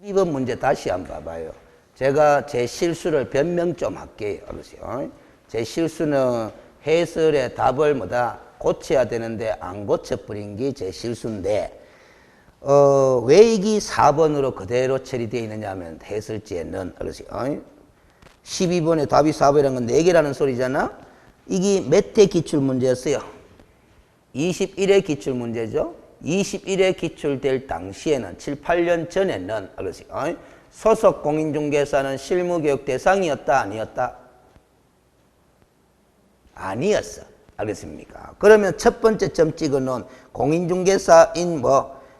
12번 문제 다시 한번 봐봐요. 제가 제 실수를 변명 좀 할게요. 제 실수는 해설의 답을 뭐다 고쳐야 되는데 안 고쳐버린 게 제 실수인데 왜 이게 4번으로 그대로 처리되어 있느냐 하면 해설지에는 12번에 답이 4번이라는 건 4개라는 소리잖아. 이게 몇 회 기출문제였어요? 21회 기출문제죠. 21회 기출될 당시에는 7, 8년 전에는 소속 공인중개사는 실무교육 대상이었다 아니었다? 아니었어. 알겠습니까? 그러면 첫 번째 점 찍어놓은 공인중개사인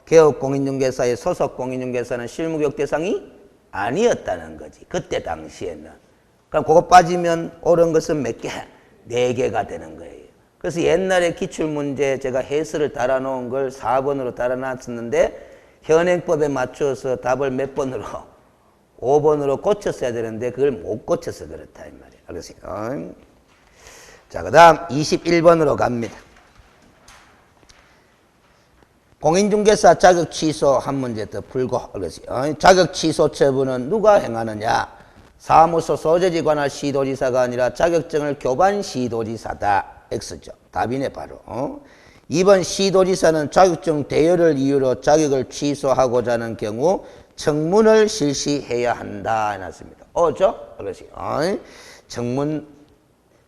개업 공인중개사의 소속 공인중개사는 실무교육 대상이 아니었다는 거지. 그때 당시에는. 그럼 그거 빠지면 옳은 것은 몇 개? 4개가 되는 거예요. 그래서 옛날에 기출문제 제가 해설을 달아놓은 걸 4번으로 달아놨었는데 현행법에 맞춰서 답을 몇 번으로? 5번으로 고쳤어야 되는데 그걸 못 고쳐서 그렇다 이 말이에요. 알겠어요? 자, 그 다음 21번으로 갑니다. 공인중개사 자격 취소 한 문제 더 풀고 자격 취소 처분은 누가 행하느냐? 사무소 소재지 관할 시도지사가 아니라 자격증을 교반 시도지사다. X죠. 답이네 바로. 2번 시도지사는 자격증 대여를 이유로 자격을 취소하고자 하는 경우 청문을 실시해야 한다 해놨습니다. 죠? 청문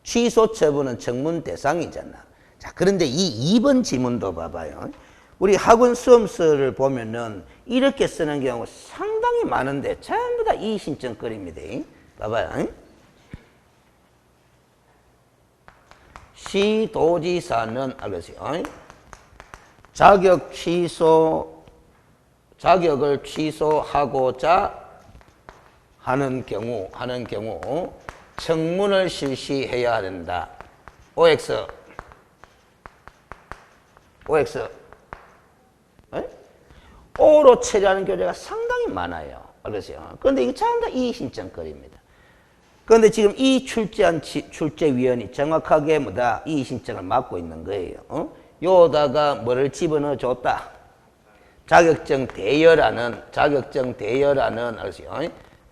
취소 처분은 청문 대상이잖아. 자, 그런데 이 2번 지문도 봐봐요. 우리 학원 수험서를 보면은 이렇게 쓰는 경우가 상당히 많은데 전부 다 이의신청거리입니다. 봐봐요. 시도지사는 자격을 취소하고자 하는 경우 청문을 실시해야 된다. OX O로 처리하는 교재가 상당히 많아요. 그런데 이게 전부 다 이의신청거리입니다. 그런데 지금 이 출제위원이 정확하게 이의신청을 맡고 있는 거예요. 요다가 뭐를 집어넣어 줬다. 자격증 대여라는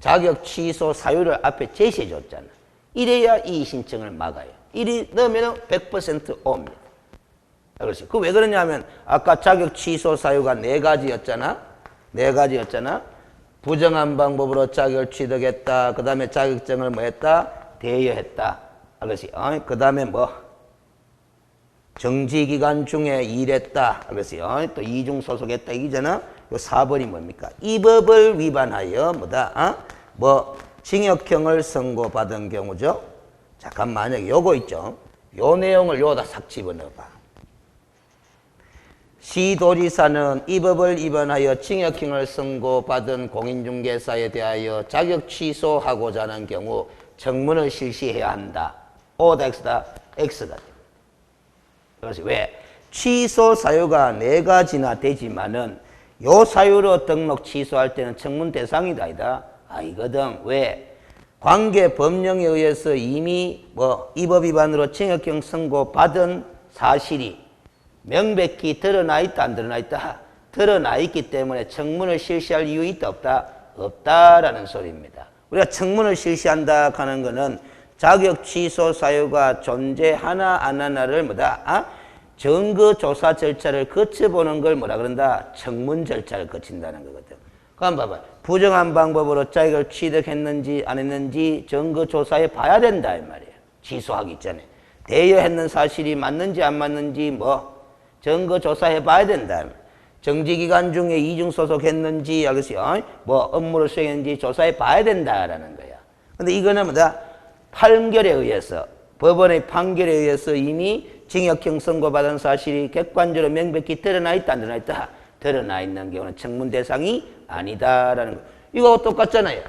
자격 취소 사유를 앞에 제시해 줬잖아. 이래야 이의신청을 막아요. 이리 넣으면 100% 옵니다. 그 왜 그러냐면 아까 자격 취소 사유가 4가지였잖아. 부정한 방법으로 자격을 취득했다. 그 다음에 자격증을 했다? 대여했다. 그 다음에 정지기간 중에 일했다. 또 이중 소속했다. 이잖아. 요 4번이 뭡니까? 이 법을 위반하여 징역형을 선고받은 경우죠. 잠깐 만약에 요거 있죠. 요 내용을 요다 싹 집어넣어봐. 시도지사는 이 법을 위반하여 징역형을 선고받은 공인중개사에 대하여 자격 취소하고자 하는 경우 청문을 실시해야 한다. O다 X다? X다. 그래서 왜? 취소 사유가 4가지나 되지만은 요 사유로 등록 취소할 때는 청문 대상이다. 아니거든. 왜? 관계 법령에 의해서 이미 이 법 위반으로 징역형 선고받은 사실이 명백히 드러나 있다, 안 드러나 있다? 드러나 있기 때문에 청문을 실시할 이유 있다, 없다? 없다라는 소리입니다. 우리가 청문을 실시한다 하는 거는 자격 취소 사유가 존재하나 안 하나를 증거 조사 절차를 거쳐보는 걸 그런다? 청문 절차를 거친다는 거거든. 그럼 봐봐. 부정한 방법으로 자격을 취득했는지 안 했는지 증거 조사해 봐야 된다 이 말이에요. 취소하기 전에. 대여했는 사실이 맞는지 안 맞는지 증거 조사해 봐야 된다. 정지기간 중에 이중소속했는지, 업무를 수행했는지 조사해 봐야 된다라는 거야. 근데 이거는 판결에 의해서, 법원의 판결에 의해서 이미 징역형 선고받은 사실이 객관적으로 명백히 드러나 있다, 안 드러나 있다? 드러나 있는 경우는 청문 대상이 아니다라는 거. 이거 똑같잖아요.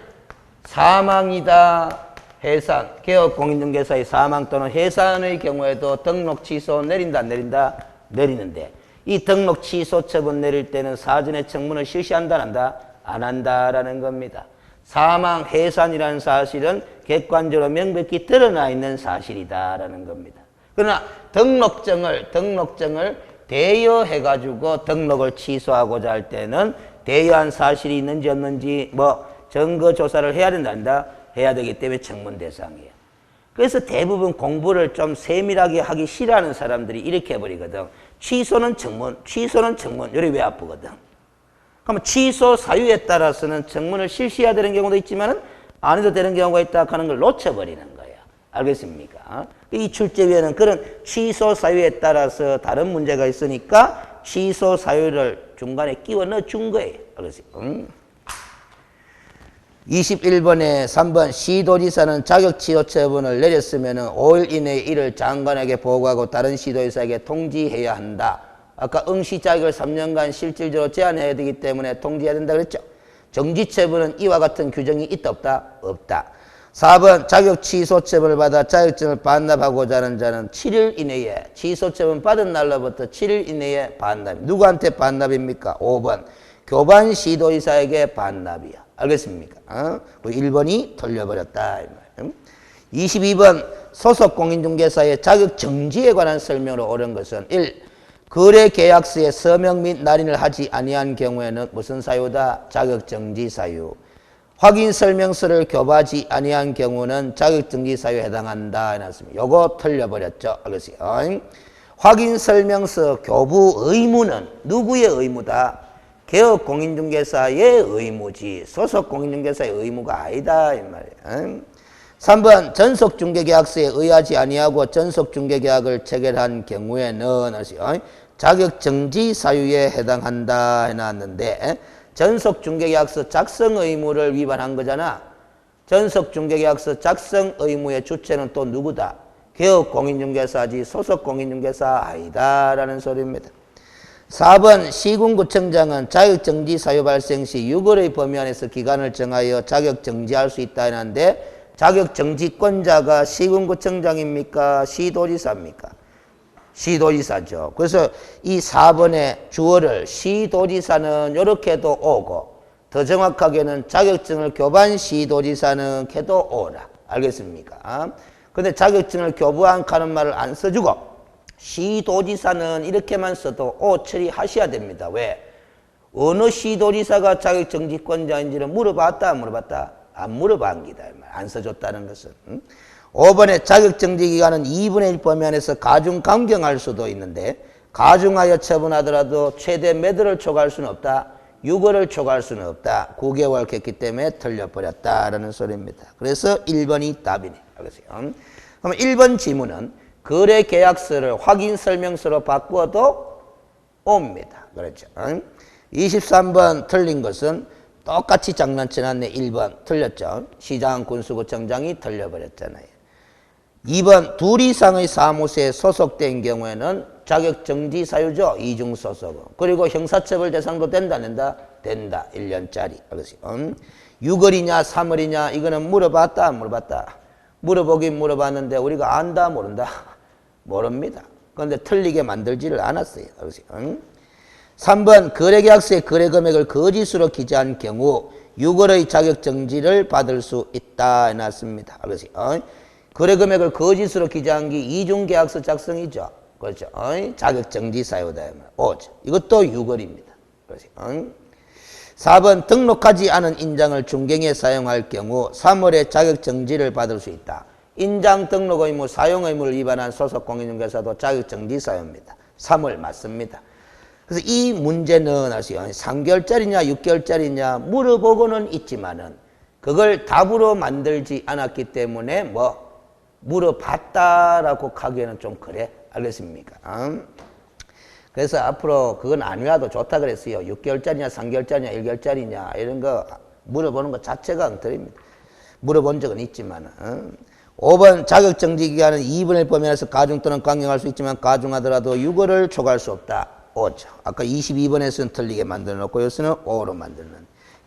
사망이다, 해산, 개업 공인중개사의 사망 또는 해산의 경우에도 등록 취소 내린다, 안 내린다? 내리는데 이 등록 취소 처분 내릴 때는 사전에 청문을 실시한다, 안 한다? 안 한다라는 겁니다. 사망, 해산이라는 사실은 객관적으로 명백히 드러나 있는 사실이다라는 겁니다. 그러나 등록증을 대여해가지고 등록을 취소하고자 할 때는 대여한 사실이 있는지 없는지 뭐 증거 조사를 해야 된단다. 해야 되기 때문에 청문 대상이에요. 그래서 대부분 공부를 좀 세밀하게 하기 싫어하는 사람들이 이렇게 해버리거든. 취소는 청문, 취소는 청문. 요리 왜 아프거든. 그러면 취소 사유에 따라서는 청문을 실시해야 되는 경우도 있지만은 안 해도 되는 경우가 있다 하는 걸 놓쳐버리는 거예요. 알겠습니까? 이 출제위원회는 그런 취소 사유에 따라서 다른 문제가 있으니까 취소 사유를 중간에 끼워 넣어준 거예요. 알겠습니까? 21번에 3번 시도지사는 자격 취소 처분을 내렸으면 5일 이내에 이를 장관에게 보고하고 다른 시도지사에게 통지해야 한다. 아까 응시 자격을 3년간 실질적으로 제한해야 되기 때문에 통지해야 된다 그랬죠. 정지 처분은 이와 같은 규정이 있다 없다? 없다. 4번 자격 취소 처분을 받아 자격증을 반납하고자 하는 자는 7일 이내에 취소 처분 받은 날로부터 7일 이내에 반납. 누구한테 반납입니까? 5번 교반 시도지사에게 반납이야. 알겠습니까? 1번이 틀려버렸다. 22번 소속 공인중개사의 자격 정지에 관한 설명으로 옳은 것은 1. 거래 계약서에 서명 및 날인을 하지 아니한 경우에는 무슨 사유다? 자격 정지 사유. 확인 설명서를 교부하지 아니한 경우는 자격 정지 사유에 해당한다. 해놨습니다. 요거 틀려버렸죠. 알겠어요? 확인 설명서 교부 의무는 누구의 의무다? 개업 공인중개사의 의무지 소속 공인중개사의 의무가 아니다 이 말이야. 3번 전속중개계약서에 의하지 아니하고 전속중개계약을 체결한 경우에는 자격정지 사유에 해당한다 해놨는데 전속중개계약서 작성 의무를 위반한 거잖아. 전속중개계약서 작성 의무의 주체는 또 누구다? 개업 공인중개사지 소속 공인중개사 아니다라는 소리입니다. 4번 시군구청장은 자격정지 사유 발생 시 6월의 범위 안에서 기간을 정하여 자격정지할 수 있다 했는데 자격정지권자가 시군구청장입니까? 시도지사입니까? 시도지사죠. 그래서 이 4번의 주어를 시도지사는 이렇게도 오고 더 정확하게는 자격증을 교반 시도지사는 캐도 오라. 알겠습니까? 근데 자격증을 교부한 하는 말을 안 써주고 시도지사는 이렇게만 써도 오 처리하셔야 됩니다. 왜? 어느 시도지사가 자격정지권자인지를 물어봤다 안 물어봤다? 안 물어봤기다. 안 써줬다는 것은. 5번에 자격정지기간은 2분의 1 범위 안에서 가중감경할 수도 있는데 가중하여 처분하더라도 최대 몇 월을 초과할 수는 없다. 6월을 초과할 수는 없다. 9개월 했기 때문에 틀려버렸다라는 소리입니다. 그래서 1번이 답이네. 알겠어요? 그럼 1번 지문은 거래 계약서를 확인 설명서로 바꾸어도 옵니다. 그렇죠? 23번 틀린 것은 똑같이 장난쳐놨네. 1번 틀렸죠. 시장 군수구청장이 틀려버렸잖아요. 2번 둘 이상의 사무소에 소속된 경우에는 자격정지 사유죠. 이중소속은. 그리고 형사처벌 대상도 된다 안 된다? 된다. 1년짜리. 알겠어요? 6월이냐 3월이냐 이거는 물어봤다 안 물어봤다? 물어보긴 물어봤는데 우리가 안다 모른다? 모릅니다. 그런데 틀리게 만들지를 않았어요. 알겠어요? 3번 거래계약서에 거래금액을 거짓으로 기재한 경우 6월의 자격정지를 받을 수 있다 해놨습니다. 알겠어요? 거래금액을 거짓으로 기재한 게 이중계약서 작성이죠. 그렇죠? 자격정지 사유다. 오죠. 이것도 6월입니다. 그렇죠? 4번 등록하지 않은 인장을 중개에 사용할 경우 3월에 자격정지를 받을 수 있다. 인장 등록 의무, 사용 의무를 위반한 소속 공인중개사도 자격정지 사유입니다. 3월 맞습니다. 그래서 이 문제는 아시죠? 3개월짜리냐 6개월짜리냐 물어보고는 있지만은 그걸 답으로 만들지 않았기 때문에 뭐 물어봤다라고 하기에는 좀 그래. 알겠습니까? 그래서 앞으로 그건 안 외워도 좋다 그랬어요. 6개월짜리냐 3개월짜리냐 1개월짜리냐 이런 거 물어보는 것 자체가 엉터리입니다. 물어본 적은 있지만 5번 자격정지기간은 2분의 1 범위 안에서 가중 또는 강경할 수 있지만 가중하더라도 6월을 초과할 수 없다. 5죠. 아까 22번에서는 틀리게 만들어놓고 여기서는 5로 만드는.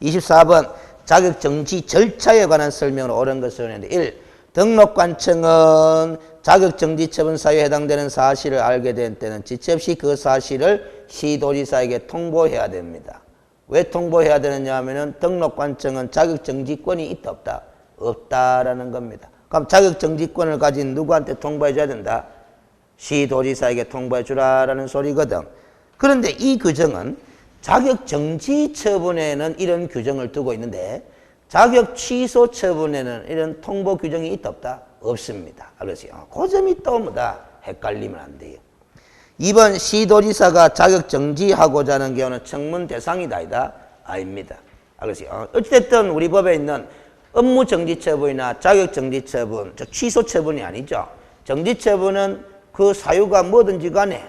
24번 자격정지 절차에 관한 설명을 옳은 것을 했는데 1. 등록관청은 자격정지 처분 사유에 해당되는 사실을 알게 된 때는 지체 없이 그 사실을 시도지사에게 통보해야 됩니다. 왜 통보해야 되느냐 하면은 등록관청은 자격정지권이 있다 없다? 없다라는 겁니다. 그럼 자격정지권을 가진 누구한테 통보해 줘야 된다? 시도지사에게 통보해 주라라는 소리거든. 그런데 이 규정은 자격 정지 처분에는 이런 규정을 두고 있는데 자격 취소 처분에는 이런 통보 규정이 있다 없다? 없습니다. 알겠어요? 그 점이 또 뭐다? 헷갈리면 안 돼요. 2번 시도지사가 자격 정지하고자 하는 경우는 청문 대상이다 아니다? 아닙니다. 알겠어요? 어쨌든 우리 법에 있는 업무 정지 처분이나 자격 정지 처분, 취소 처분이 아니죠. 정지 처분은 그 사유가 뭐든지 간에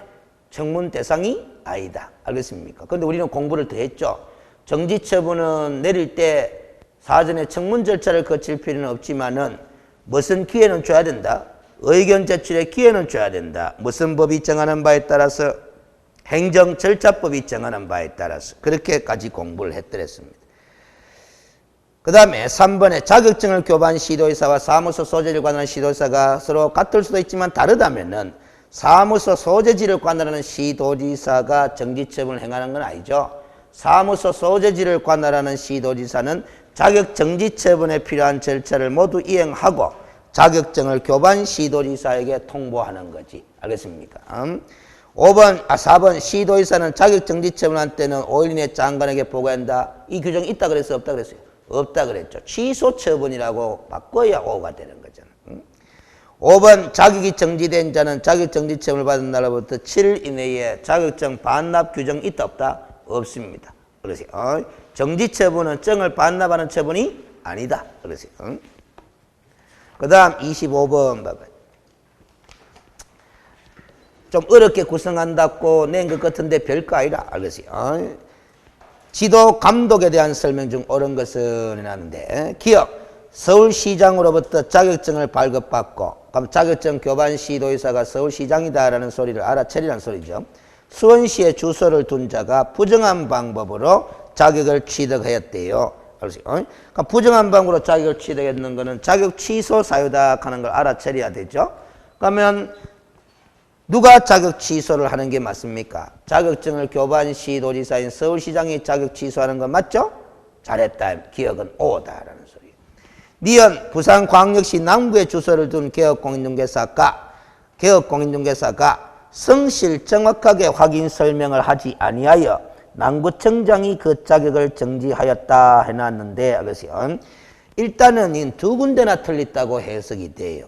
청문 대상이 아니다. 알겠습니까? 그런데 우리는 공부를 더 했죠. 정지 처분은 내릴 때 사전에 청문 절차를 거칠 필요는 없지만은 무슨 기회는 줘야 된다? 의견 제출의 기회는 줘야 된다. 무슨 법이 정하는 바에 따라서 행정절차법이 정하는 바에 따라서 그렇게까지 공부를 했더랬습니다. 그 다음에 3번에 자격증을 교부한 시도의사와 사무소 소재를 관할하는 시도의사가 서로 같을 수도 있지만 다르다면은 사무소 소재지를 관할하는 시도지사가 정지처분을 행하는 건 아니죠. 사무소 소재지를 관할하는 시도지사는 자격 정지처분에 필요한 절차를 모두 이행하고 자격증을 교부한 시도지사에게 통보하는 거지. 알겠습니까? 4번 시도지사는 자격 정지처분한 때는 5일 이내 장관에게 보고한다. 이 규정이 있다 그랬어요? 없다 그랬어요? 없다 그랬죠. 취소 처분이라고 바꿔야 5가 되는 거잖아. 5번 자격이 정지된 자는 자격 정지 처분을 받은 날로부터 7일 이내에 자격증 반납 규정이 있다 없다? 없습니다. 그러세요. 정지 처분은 정을 반납하는 처분이 아니다. 그러세요. 그 다음 25번 봐봐요. 좀 어렵게 구성한다고 낸 것 같은데 별거 아니라 알겠어요. 지도 감독에 대한 설명 중 옳은 것은 하는데 기억 서울시장으로부터 자격증을 발급받고 그럼 자격증 교부한 시도의사가 서울시장이다라는 소리를 알아차리라는 소리죠. 수원시에 주소를 둔 자가 부정한 방법으로 자격을 취득하였대요. 그러니까 부정한 방법으로 자격을 취득했는 것은 자격 취소 사유다 하는 걸 알아차려야 되죠. 그러면 누가 자격 취소를 하는 게 맞습니까? 자격증을 교부한 시도지사인 서울시장이 자격 취소하는 건 맞죠? 잘했다. 기억은 오다라는 소리예요. 니은 부산광역시 남구에 주소를 둔 개업공인중개사가 성실 정확하게 확인 설명을 하지 아니하여 남구청장이 그 자격을 정지하였다 해놨는데 알겠어요? 일단은 이 두 군데나 틀렸다고 해석이 돼요.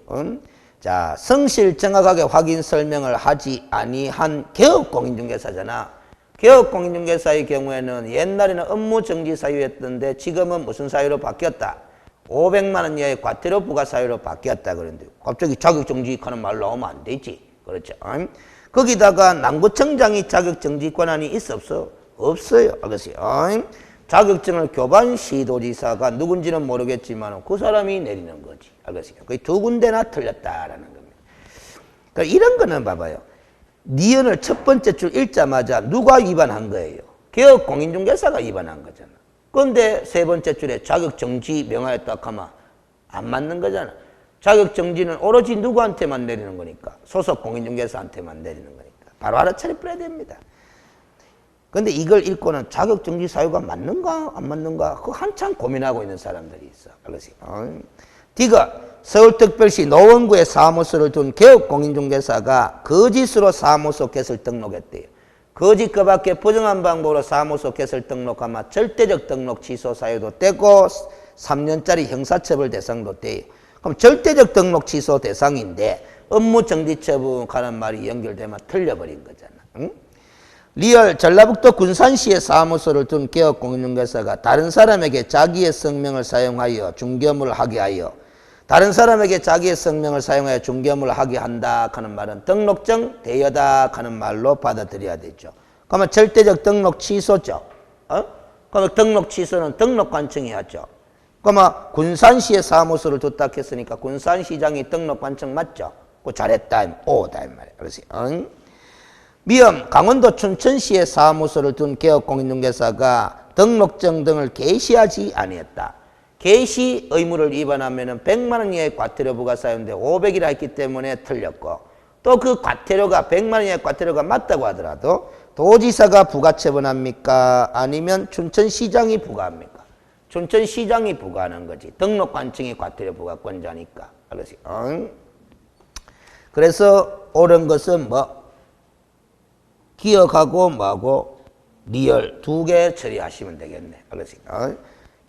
자, 성실 정확하게 확인 설명을 하지 아니한 개업공인중개사잖아. 개업공인중개사의 경우에는 옛날에는 업무 정지 사유였던데 지금은 무슨 사유로 바뀌었다? 500만 원 이하의 과태료 부과 사유로 바뀌었다 그런데 갑자기 자격 정지하는 말 나오면 안 되지. 그렇죠? 거기다가 남구청장이 자격 정지 권한이 있어 없어? 없어요. 알겠어요? 자격증을 교부한 시도지사가 누군지는 모르겠지만 그 사람이 내리는 거지. 알겠어요? 그 두 군데나 틀렸다라는 겁니다. 그러니까 이런 거는 봐봐요. 니은을 첫 번째 줄 읽자마자 누가 위반한 거예요? 개업공인중개사가 위반한 거잖아. 그런데 세 번째 줄에 자격정지 명하였다 하면 안 맞는 거잖아. 자격정지는 오로지 누구한테만 내리는 거니까 소속 공인중개사한테만 내리는 거니까 바로 알아차려 버려야 됩니다. 근데 이걸 읽고는 자격정지 사유가 맞는가 안 맞는가 그거 한참 고민하고 있는 사람들이 있어. 알겠어요? D가 서울특별시 노원구에 사무소를 둔 개업공인중개사가 거짓으로 사무소 개설 등록했대요. 거짓 그 밖에 부정한 방법으로 사무소 개설 등록하면 절대적 등록 취소 사유도 되고 3년짜리 형사처벌 대상도 돼요. 그럼 절대적 등록 취소 대상인데 업무 정지 처분 가는 말이 연결되면 틀려버린 거잖아. 응? 리얼 전라북도 군산시에 사무소를 둔 개업공인중개사가 다른 사람에게 자기의 성명을 사용하여 중개업무를 하게 하여 다른 사람에게 자기의 성명을 사용하여 중개업무를 하게 한다 하는 말은 등록증 대여다 하는 말로 받아들여야 되죠. 그러면 절대적 등록 취소죠. 그러면 등록 취소는 등록관청이 하죠. 그러면 군산시에 사무소를 뒀다 했으니까 군산시장이 등록관청 맞죠? 그 잘했다. 오다 이 말이에요. 그래서 미음 강원도 춘천시에 사무소를 둔 개업공인중개사가 등록증 등을 게시하지 아니했다. 게시 의무를 위반하면 100만 원 이하의 과태료 부과 사유인데 500이라 했기 때문에 틀렸고 또 그 과태료가 100만 원 이하의 과태료가 맞다고 하더라도 도지사가 부과처분합니까? 아니면 춘천시장이 부과합니까? 춘천시장이 부과하는 거지. 등록관청이 과태료 부과권자니까. 알겠어요? 그래서 옳은 것은 뭐? 기억하고 뭐하고 리얼 두 개 처리하시면 되겠네. 알겠습니까?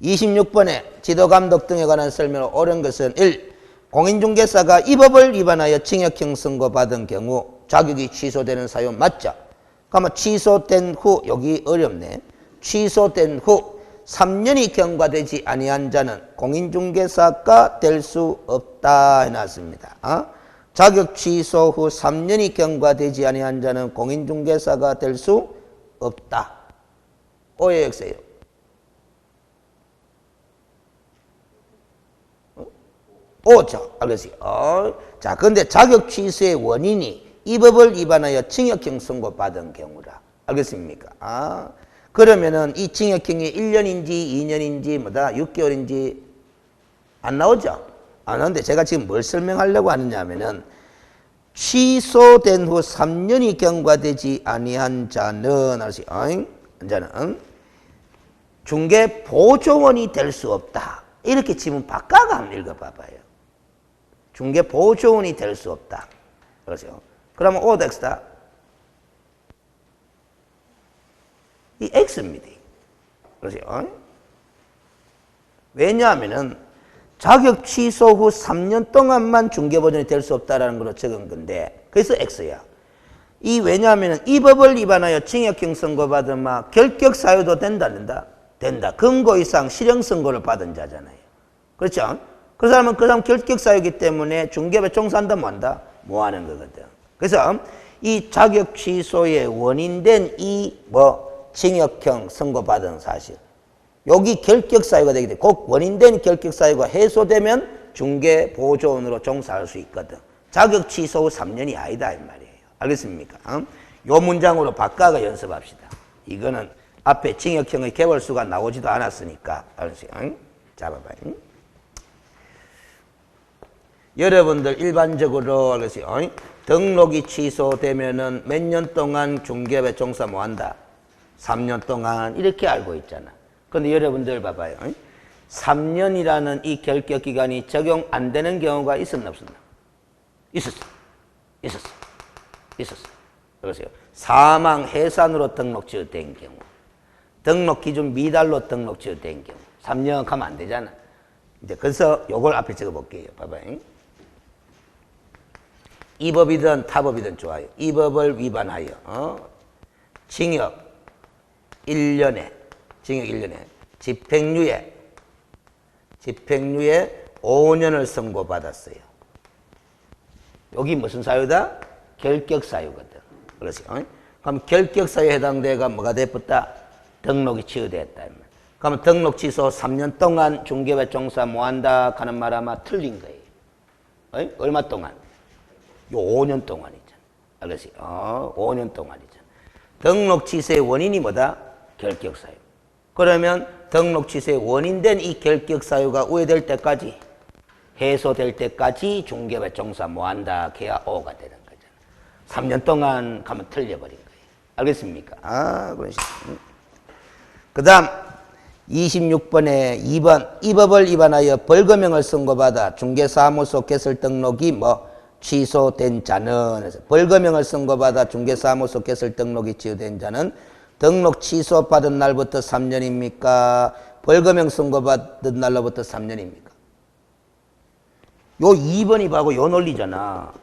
26번에 지도감독 등에 관한 설명을 옳은 것은 1. 공인중개사가 이 법을 위반하여 징역형 선고받은 경우 자격이 취소되는 사유 맞죠? 그러면 취소된 후, 여기 어렵네. 취소된 후 3년이 경과되지 아니한 자는 공인중개사가 될 수 없다 해놨습니다. 자격 취소 후 3년이 경과되지 아니한 자는 공인중개사가 될 수 없다. 오해 없어요. 오죠. 알겠어요. 자, 근데 자격 취소의 원인이 이 법을 위반하여 징역형 선고받은 경우라. 알겠습니까? 그러면은 이 징역형이 1년인지 2년인지 뭐다 6개월인지 안 나오죠? 안 나오는데 제가 지금 뭘 설명하려고 하느냐 하면은 취소된 후 3년이 경과되지 아니한 자는 자는 중개 보조원이 될 수 없다. 이렇게 지문 바꿔가 한번 읽어봐봐요. 중개 보조원이 될 수 없다. 그렇죠? 그러면 오덱스다. 이 X입니다. 그렇죠? 왜냐하면은 자격 취소 후 3년 동안만 중개보전이 될 수 없다라는 걸로 적은 건데, 그래서 X야. 왜냐하면은 이 법을 위반하여 징역형 선고받은 결격 사유도 된다, 안 된다? 된다. 금고 이상 실형 선고를 받은 자잖아요. 그렇죠? 그 사람은 그 사람 결격 사유이기 때문에 중개업에 종사한다, 뭐 한다? 뭐 하는 거거든. 그래서 이 자격 취소의 원인된 징역형 선고받은 사실. 여기 결격 사유가 되기 때문에 꼭 원인된 결격 사유가 해소되면 중개 보조원으로 종사할 수 있거든. 자격 취소 후 3년이 아니다 이 말이에요. 알겠습니까? 요 문장으로 바꿔가 연습합시다. 이거는 앞에 징역형의 개월수가 나오지도 않았으니까. 알았어요? 자, 봐봐요. 여러분들 일반적으로 알겠어요? 등록이 취소되면은 몇 년 동안 중개업에 종사 뭐 한다? 3년 동안 이렇게 알고 있잖아. 근데 여러분들 봐봐요. 3년이라는 이 결격 기간이 적용 안 되는 경우가 있었나 없었나? 있었어. 그러세요. 사망 해산으로 등록 취소된 경우, 등록 기준 미달로 등록 취소된 경우, 3년 가면 안 되잖아. 이제 그래서 요걸 앞에 적어 볼게요. 봐봐요. 이 법이든 타 법이든 좋아요. 이 법을 위반하여 징역 1년에 집행유예 5년을 선고받았어요. 여기 무슨 사유다? 결격 사유거든. 그렇지? 그럼 결격 사유에 해당돼가 뭐가 됐다? 등록이 취소됐다. 그러면 등록 취소 3년 동안 중개업에 종사 뭐 한다 하는 말 아마 틀린 거예요. 얼마 동안? 요 5년 동안이잖아. 알겠지? 5년 동안이잖아. 등록 취소의 원인이 뭐다? 결격 사유. 그러면 등록 취소의 원인된 이 결격 사유가 우회될 때까지, 해소될 때까지 중개업에 종사 뭐 한다 해야 O가 되는 거잖아. 3년 동안 가면 틀려버린 거예요. 알겠습니까? 그 다음 26번에 2번 이 법을 위반하여 벌금형을 선고받아 중개사무소 개설 등록이 취소된 자는, 벌금형을 선고받아 중개사무소 개설 등록이 취소된 자는 등록 취소받은 날부터 3년입니까? 벌금형 선고받은 날로부터 3년입니까? 요 2번이 바로 요 논리잖아.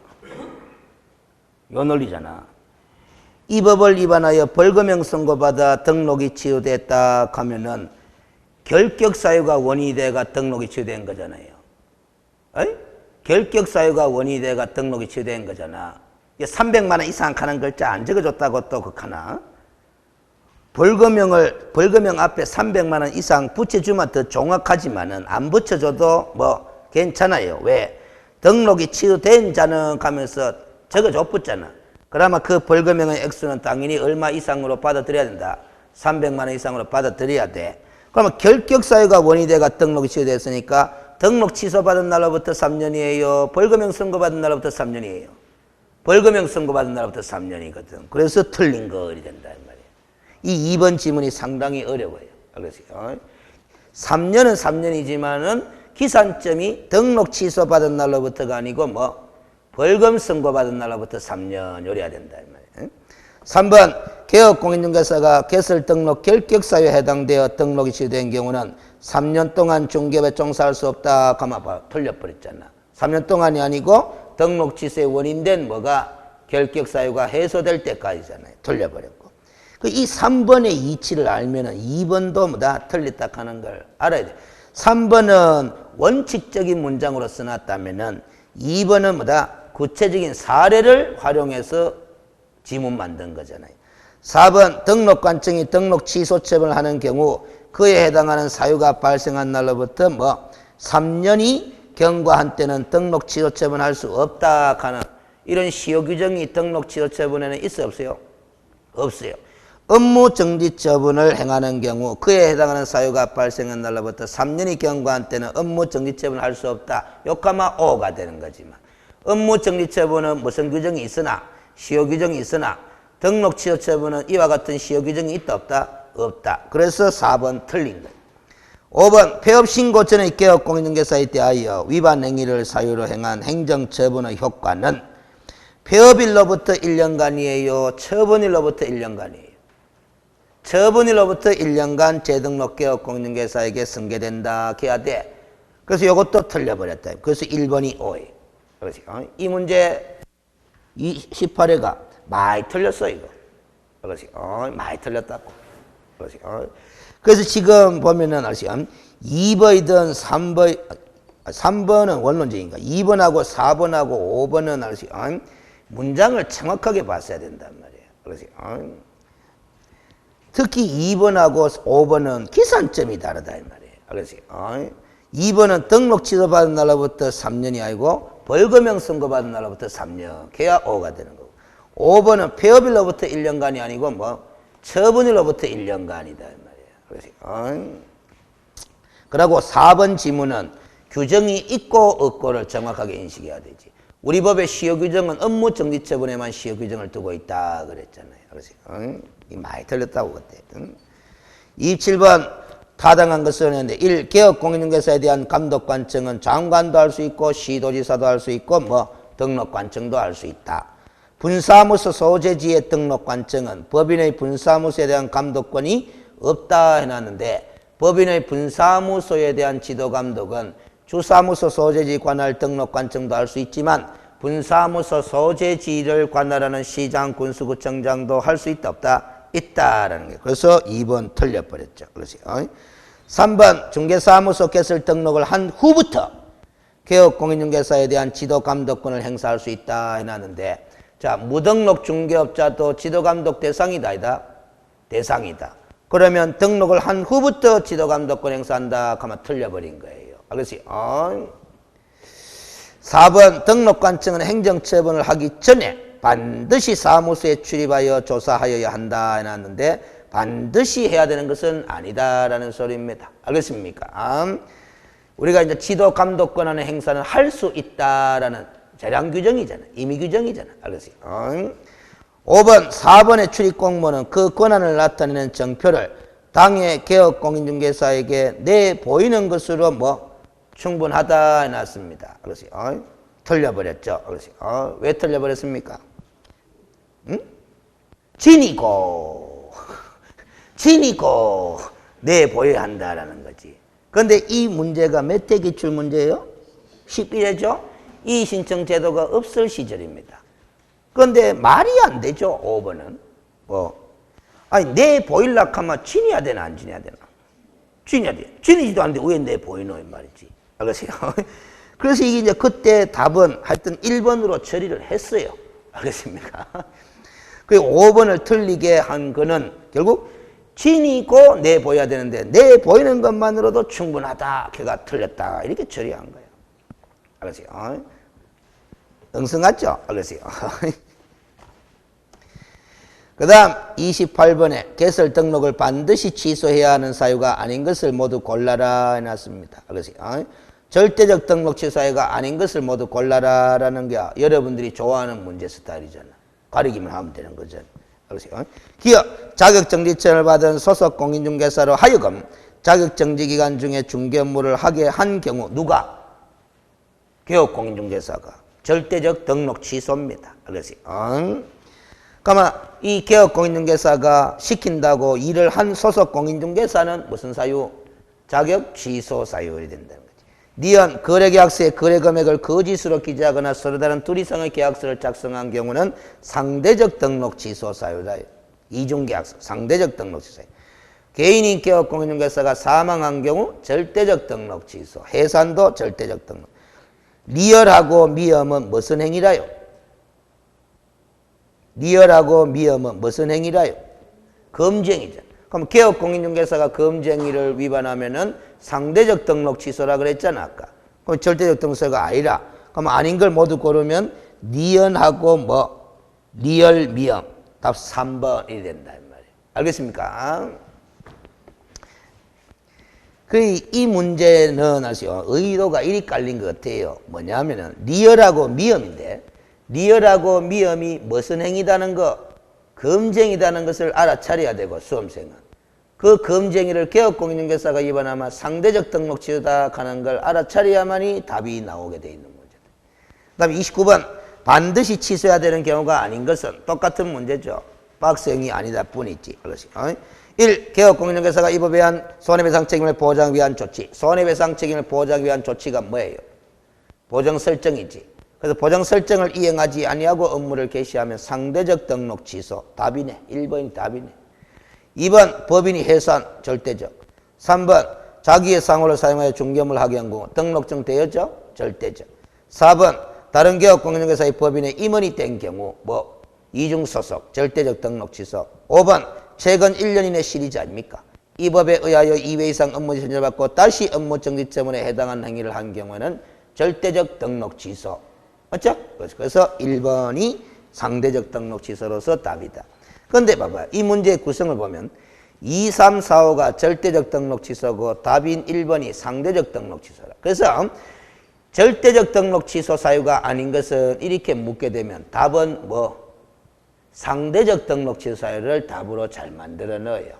이 법을 위반하여 벌금형 선고받아 등록이 취소됐다 하면은 결격 사유가 원인이 돼가 등록이 취소된 거잖아요. 결격 사유가 원인이 돼가 등록이 취소된 거잖아. 300만 원 이상 하는 글자 안 적어줬다고 또 그하나? 벌금형 앞에 300만 원 이상 붙여주면 더 정확하지만은 안 붙여줘도 괜찮아요. 왜? 등록이 취소된 자는 가면서 적어줬잖아. 그러면 그 벌금형의 액수는 당연히 얼마 이상으로 받아들여야 된다. 300만 원 이상으로 받아들여야 돼. 그러면 결격 사유가 원인이 돼가 등록이 취소됐으니까 등록 취소받은 날로부터 3년이에요. 벌금형 선고받은 날로부터 3년이에요. 벌금형 선고받은 날로부터 3년이거든. 그래서 틀린 거리 된다 이 말이에요. 이 2번 지문이 상당히 어려워요. 알겠어요? 3년은 3년이지만은 기산점이 등록 취소받은 날로부터가 아니고 벌금 선고받은 날로부터 3년 요래야 된다 이 말이에요. 3번 개업공인중개사가 개설 등록 결격사유에 해당되어 등록이 취소된 경우는 3년 동안 중개업에 종사할 수 없다. 가만 봐. 틀려버렸잖아. 3년 동안이 아니고 등록 취소의 원인된 뭐가 결격사유가 해소될 때까지잖아요. 틀려버렸고. 이 3번의 이치를 알면은 2번도 뭐다? 틀렸다 하는 걸 알아야 돼. 3번은 원칙적인 문장으로 써놨다면은 2번은 뭐다? 구체적인 사례를 활용해서 지문 만든 거잖아요. 4번 등록관청이 등록 취소 처분을 하는 경우 그에 해당하는 사유가 발생한 날로부터 3년이 경과한 때는 등록 취소 처분할 수 없다 하는 이런 시효 규정이 등록 취소 처분에는 있어 없어요? 없어요. 업무 정지 처분을 행하는 경우 그에 해당하는 사유가 발생한 날로부터 3년이 경과한 때는 업무 정지 처분을 할 수 없다. 요까마 오가 되는 거지만 업무 정지 처분은 무슨 규정이 있으나 시효 규정이 있으나 등록 취소 처분은 이와 같은 시효 규정이 있다 없다? 없다. 그래서 4번 틀린 거예요. 5번 폐업 신고 전의 개업 공인중개사에 대하여 위반 행위를 사유로 행한 행정처분의 효과는 폐업일로부터 1년간이에요. 처분일로부터 1년간이에요. 처분일로부터 1년간 재등록 개업 공인중개사에게 승계된다. 해야 돼. 그래서 이것도 틀려버렸다. 그래서 1번이 5예요. 그렇지. 이 문제 18회가 많이 틀렸어 이거. 그렇지. 많이 틀렸다고. 그렇지. 그래서 지금 보면은 알지? 2번이든 3번은 원론적인가? 2번하고 4번하고 5번은 알지? 문장을 정확하게 봤어야 된단 말이에요. 그렇지. 특히 2번하고 5번은 기산점이 다르다 이 말이에요. 그렇지. 2번은 등록 취소받은 날로부터 3년이 아니고 벌금형 선고받은 날로부터 3년. 걔야 5가 되는 거고. 5번은 폐업일로부터 1년간이 아니고 처분일로부터 1년간이다 이 말이에요. 그렇지. 그리고 4번 지문은 규정이 있고 없고를 정확하게 인식해야 되지. 우리 법의 시효 규정은 업무 정지 처분에만 시효 규정을 두고 있다 그랬잖아요. 그렇지. 많이 틀렸다고 그때. 27번 타당한 것은 했는데 1. 개업 공인중개사에 대한 감독관청은 장관도 할 수 있고 시도지사도 할 수 있고 등록관청도 할 수 있다. 분사무소 소재지의 등록관청은 법인의 분사무소에 대한 감독권이 없다 해놨는데 법인의 분사무소에 대한 지도감독은 주사무소 소재지 관할 등록관청도 할 수 있지만 분사무소 소재지를 관할하는 시장, 군수구청장도 할 수 있다 없다? 있다라는 게. 그래서 2번 틀려버렸죠. 그렇지. 3번 중개사무소 개설 등록을 한 후부터 개업공인중개사에 대한 지도감독권을 행사할 수 있다 해놨는데 자 무등록 중개업자도 지도감독 대상이다 아니다? 대상이다. 그러면 등록을 한 후부터 지도감독권 행사한다 하면 틀려버린 거예요. 그렇지. 4번 등록관청은 행정처분을 하기 전에 반드시 사무소에 출입하여 조사하여야 한다 해놨는데 반드시 해야 되는 것은 아니다라는 소리입니다. 알겠습니까? 우리가 이제 지도 감독권한의 행사는 할 수 있다라는 재량 규정이잖아. 임의 규정이잖아. 알겠어요? 5번 4번의 출입 공무원은 그 권한을 나타내는 정표를 당해 개업 공인중개사에게 내보이는 것으로 충분하다 해놨습니다. 알겠어요? 틀려버렸죠. 알겠어요? 왜 틀려버렸습니까? 지니고 내보여야 한다라는 거지. 그런데 이 문제가 몇 대 기출 문제예요? 11회죠? 이 신청 제도가 없을 시절입니다. 그런데 말이 안 되죠. 5번은. 내보일락 하면 지녀야 되나 안 지녀야 되나? 지녀야 돼. 지니지도 않는데 왜 내보이노 이 말이지. 알겠어요? 그래서 이게 이제 그때 답은 하여튼 1번으로 처리를 했어요. 알겠습니까? 그리고 5번을 틀리게 한 거는 결국 지니고 내보여야 되는데 내보이는 것만으로도 충분하다. 걔가 틀렸다. 이렇게 처리한 거예요. 알겠어요? 엉성하죠? 알겠어요? 그 다음 28번에 개설 등록을 반드시 취소해야 하는 사유가 아닌 것을 모두 골라라 해놨습니다. 알겠어요? 절대적 등록 취소가 아닌 것을 모두 골라라 라는 게 여러분들이 좋아하는 문제 스타일이잖아. 가리기만 하면 되는 거죠. 알겠어요? 기업 자격정지권을 받은 소속 공인중개사로 하여금 자격정지기간 중에 중개업무를 하게 한 경우 누가? 개업 공인중개사가 절대적 등록 취소입니다. 알겠어요? 그러면 이 개업 공인중개사가 시킨다고 일을 한 소속 공인중개사는 무슨 사유? 자격 취소 사유가 된다는 거지. 니은 거래계약서에 거래금액을 거짓으로 기재하거나 서로 다른 둘 이상의 계약서를 작성한 경우는 상대적 등록 취소 사유다. 이중계약서, 상대적 등록 취소 사유. 개인인 개업 공인중개사가 사망한 경우 절대적 등록 취소, 해산도 절대적 등록. 리얼하고 미엄은 무슨 행위라요? 리얼하고 미엄은 무슨 행위라요? 검증이죠. 그럼 개업 공인중개사가 검증행위를 위반하면은 상대적 등록 취소라 그랬잖아 아까. 그럼 절대적 등록사유가 아니라. 그럼 아닌 걸 모두 고르면 니언하고 뭐 리얼 미엄 답 3번이 된다 이 말이에요. 알겠습니까? 이 문제는 아시죠? 의도가 이리 깔린 것 같아요. 뭐냐면은 리얼하고 미엄인데 리얼하고 미엄이 무슨 행위다는 거, 검증이라는 것을 알아차려야 되고 수험생은 그 검증행위를 개업공인중개사가 위반하면 상대적 등록 취소다 하는 걸 알아차려야만이 답이 나오게 돼 있는 문제다. 그 다음에 29번 반드시 취소해야 되는 경우가 아닌 것은 똑같은 문제죠. 박스형이 아니다 뿐이지. 1. 개업공인중개사가 이 법에 의한 손해배상 책임을 보장하기 위한 조치. 손해배상 책임을 보장하기 위한 조치가 뭐예요? 보정 설정이지. 그래서 보정 설정을 이행하지 아니하고 업무를 개시하면 상대적 등록 취소. 답이네. 1번이 답이네. 2번 법인이 해산 절대적. 3번 자기의 상호를 사용하여 중개업을 하게 한 경우 등록증 대여죠? 절대적. 4번 다른 개업공인중개사의 법인의 임원이 된 경우 뭐 이중소속 절대적 등록 취소. 5번 최근 1년 이내 실의지 아닙니까? 이 법에 의하여 2회 이상 업무 지시를 받고 다시 업무 정지처분에 해당하는 행위를 한 경우에는 절대적 등록 취소. 맞죠? 그래서 1번이 상대적 등록 취소로서 답이다. 그런데 봐봐요. 이 문제의 구성을 보면 2, 3, 4, 5가 절대적 등록 취소고 답인 1번이 상대적 등록 취소라. 그래서 절대적 등록 취소 사유가 아닌 것은 이렇게 묻게 되면 답은 뭐? 상대적 등록 취소 사유를 답으로 잘 만들어 넣어요.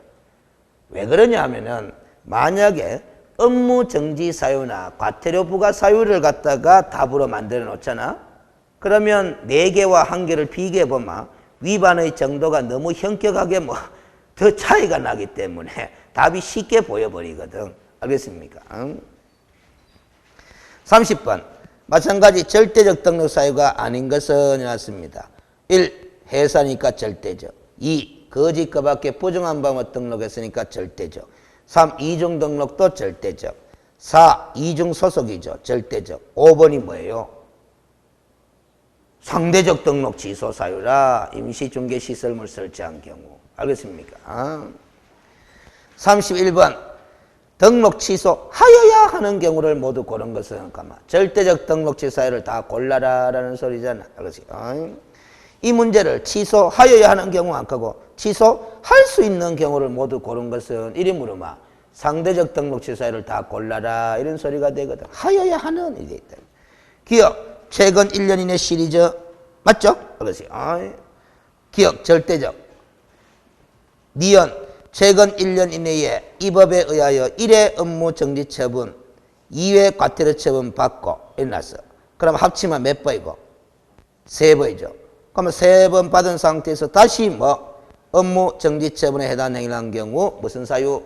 왜 그러냐 하면은 만약에 업무 정지 사유나 과태료 부과 사유를 갖다가 답으로 만들어 놓잖아. 그러면 4개와 1개를 비교해 보면 위반의 정도가 너무 현격하게 뭐 더 차이가 나기 때문에 답이 쉽게 보여버리거든. 알겠습니까? 30번 마찬가지 절대적 등록 사유가 아닌 것은 이렇습니다. 1. 해사니까 절대적. 2. 거짓 거밖에 부정한 방법 등록했으니까 절대적. 3. 이중 등록도 절대적. 4. 이중 소속이죠. 절대적. 5번이 뭐예요? 상대적 등록 취소 사유라. 임시중개시설물 설치한 경우. 알겠습니까? 31번 등록 취소하여야 하는 경우를 모두 고른 것은 잠깐만. 절대적 등록 취소 사유를 다 골라라 라는 소리잖아. 알겠습니까? 이 문제를 취소하여야 하는 경우 안 하고 취소할 수 있는 경우를 모두 고른 것은 이리 물으마. 상대적 등록 취소 사유를 다 골라라 이런 소리가 되거든. 하여야 하는 일이 있다. 기억 최근 1년 이내 시리즈 맞죠? 그렇지. 기억 절대적. 니은 최근 1년 이내에 이 법에 의하여 1회 업무 정지 처분 2회 과태료 처분 받고 일어났어. 그럼 합치면 몇 번이고? 3번이죠. 그러면 3번 받은 상태에서 다시 뭐 업무 정지 처분에 해당 행위를 한 경우 무슨 사유?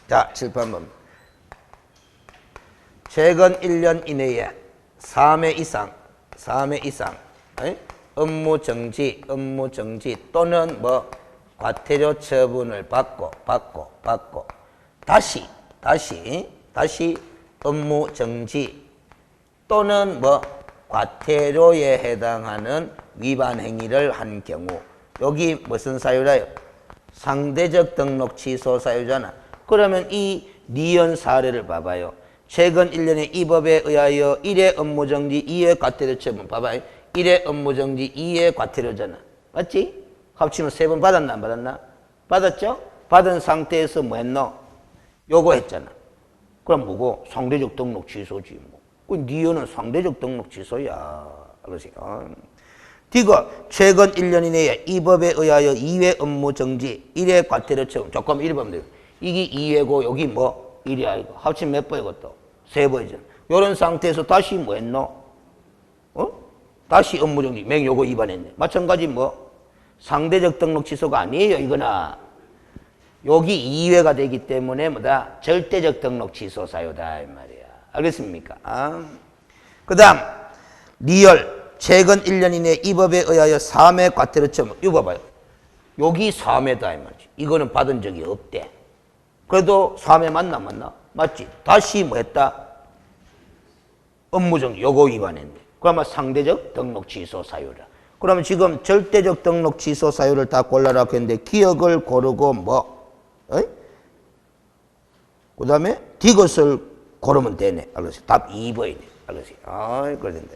자, 7번 최근 1년 이내에 3회 이상 업무 정지 또는 뭐 과태료 처분을 받고 다시 업무 정지 또는 뭐 과태료에 해당하는 위반 행위를 한 경우 여기 무슨 사유라요? 상대적 등록 취소 사유잖아. 그러면 이 니은 사례를 봐봐요. 최근 1년에 이 법에 의하여 1회 업무 정지 2회 과태료 처분 봐봐요. 1회 업무 정지 2회 과태료잖아. 맞지? 합치면 3번 받았나 안 받았나? 받았죠? 받은 상태에서 뭐 했노? 요거 했잖아. 그럼 뭐고? 상대적 등록 취소지 뭐. 그 니은은 상대적 등록 취소야. 그러시까. 디귿 최근 1년 이내에 이 법에 의하여 2회 업무 정지 1회 과태료 처분. 잠깐만 1번 돼요. 이게 2회고 여기 뭐 1이야 이거. 합치면 몇 번이고 또? 세부해져. 이런 상태에서 다시 뭐 했노? 다시 업무정지 맹 요거 위반했네. 마찬가지 뭐 상대적 등록 취소가 아니에요. 이거나 여기 2회가 되기 때문에 뭐다? 절대적 등록 취소 사유다 이 말이야. 알겠습니까? 그 다음 리얼 최근 1년 이내 이 법에 의하여 3회 과태료 처분. 이거 봐봐요. 여기 3회다 이 말이지. 이거는 받은 적이 없대. 그래도 3회 맞나? 맞지? 다시 뭐 했다? 업무정지 요거 위반했네. 그러면 상대적 등록 취소 사유라. 그러면 지금 절대적 등록 취소 사유를 다 골라라 했는데 기억을 고르고 뭐? 그 다음에 디귿을 고르면 되네. 알겠어요? 답 2번이네. 알겠어요? 그래 된다.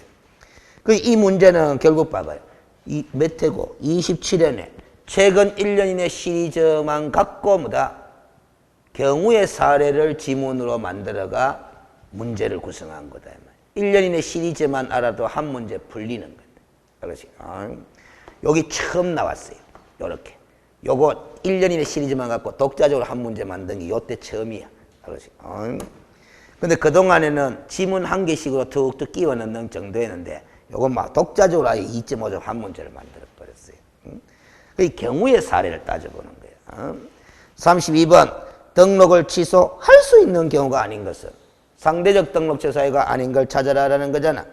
이 문제는 결국 봐봐요. 몇 회고? 27회네. 최근 1년 이내 시리즈만 갖고 뭐다? 경우의 사례를 지문으로 만들어가 문제를 구성한 거다. 1년 이내 시리즈만 알아도 한 문제 풀리는 거다. 알겠어요? 여기 처음 나왔어요. 요렇게. 요거 1년 이내 시리즈만 갖고 독자적으로 한 문제 만든 게 요때 처음이야. 알겠어요? 근데 그동안에는 지문 한 개씩으로 툭툭 끼워 넣는 정도였는데 요거 막 독자적으로 아예 2.5점 한 문제를 만들어 버렸어요. 그 경우의 사례를 따져보는 거예요. 32번 등록을 취소할 수 있는 경우가 아닌 것은 상대적 등록 취소가 아닌 걸 찾아라라는 거잖아.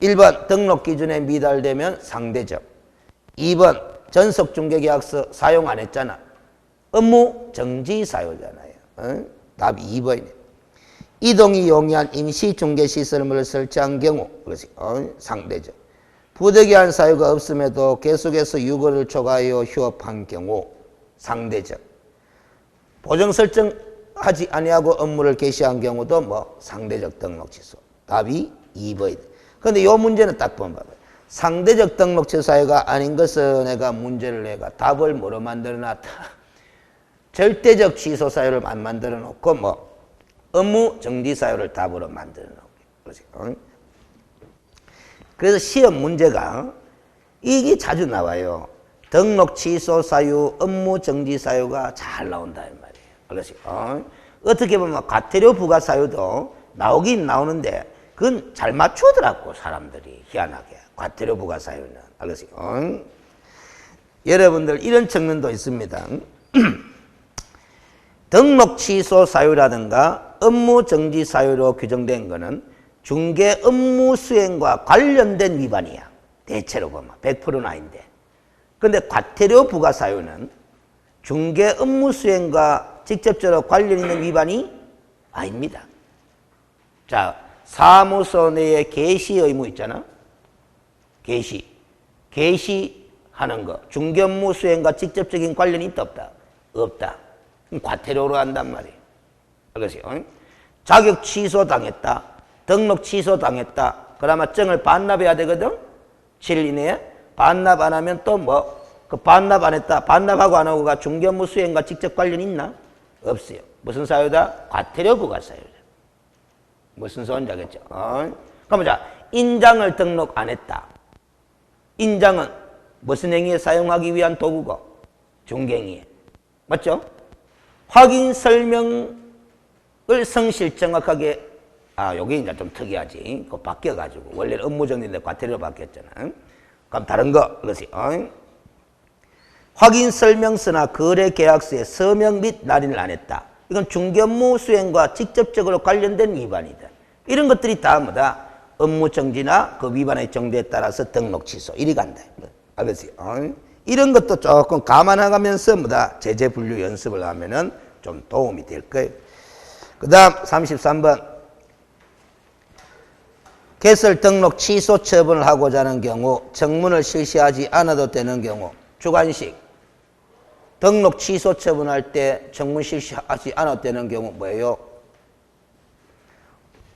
1번 등록 기준에 미달되면 상대적. 2번 전속 중개계약서 사용 안 했잖아. 업무 정지 사유잖아요. 답이 2번이네. 이동이 용이한 임시 중개시설물을 설치한 경우, 그렇지. 상대적. 부득이한 사유가 없음에도 계속해서 유거를 초과하여 휴업한 경우, 상대적. 보정 설정하지 아니하고 업무를 개시한 경우도 뭐 상대적 등록 취소. 답이 2번이다. 그런데 이 문제는 딱 보면 봐봐요. 상대적 등록 취소 사유가 아닌 것은 내가 문제를 내가 답을 뭐로 만들어 놨다. 절대적 취소 사유를 안 만들어 놓고 뭐 업무 정지 사유를 답으로 만들어 놓고. 그래서 시험 문제가 이게 자주 나와요. 등록 취소 사유, 업무 정지 사유가 잘 나온다 이 말이에요. 그렇죠? 어떻게 보면 과태료 부과 사유도 나오긴 나오는데 그건 잘 맞추더라고 사람들이 희한하게 과태료 부과 사유는. 알겠어요? 여러분들 이런 측면도 있습니다. 등록 취소 사유라든가 업무 정지 사유로 규정된 거는 중개 업무 수행과 관련된 위반이야. 대체로 보면 100%는 아닌데. 근데 과태료 부과 사유는 중개 업무 수행과 직접적으로 관련 있는 위반이 아닙니다. 자, 사무소 내에 개시 의무 있잖아. 개시하는 거. 중개 업무 수행과 직접적인 관련이 있다 없다? 없다. 그럼 과태료로 한단 말이에요. 알겠어요? 자격 취소 당했다. 등록 취소 당했다. 그러면 증을 반납해야 되거든. 7일 이내에. 반납 안 하면 또 뭐? 그 반납 안 했다. 반납하고 안 하고가 중개 업무 수행과 직접 관련이 있나? 없어요. 무슨 사유다? 과태료 부과 사유다. 무슨 소리인지 알겠죠? 그럼 자, 인장을 등록 안 했다. 인장은 무슨 행위에 사용하기 위한 도구고? 중개행위에. 맞죠? 확인 설명을 성실 정확하게, 요게 이제 좀 특이하지. 그거 바뀌어가지고. 원래는 업무정지인데 과태료로 바뀌었잖아. 그럼 다른 거, 그렇지. 확인 설명서나 거래 계약서에 서명 및 날인을 안 했다. 이건 중개 업무 수행과 직접적으로 관련된 위반이다. 이런 것들이 다 뭐다? 업무 정지나 그 위반의 정도에 따라서 등록 취소. 이리 간다. 알겠어요? 이런 것도 조금 감안하면서 뭐다? 제재 분류 연습을 하면은 좀 도움이 될 거예요. 그 다음 33번. 개설 등록 취소 처분을 하고자 하는 경우 청문을 실시하지 않아도 되는 경우 주관식. 등록 취소 처분할 때 청문 실시하지 않아도 되는 경우 뭐예요?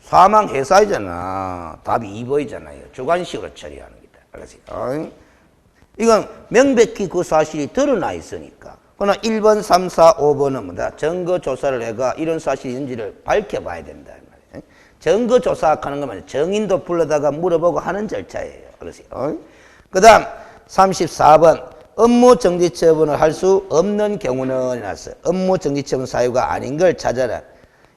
사망 회사이잖아. 답이 2번이잖아요. 주관식으로 처리하는 거다. 알겠어요? 이건 명백히 그 사실이 드러나 있으니까. 그러나 1번, 3, 4, 5번은 뭐다? 증거 조사를 해가 이런 사실이 있는지를 밝혀봐야 된다. 증거 조사하는 거면 정인도 불러다가 물어보고 하는 절차예요. 알겠어요? 그 다음 34번. 업무 정지 처분을 할 수 없는 경우는 해놨어요. 업무 정지 처분 사유가 아닌 걸 찾아라.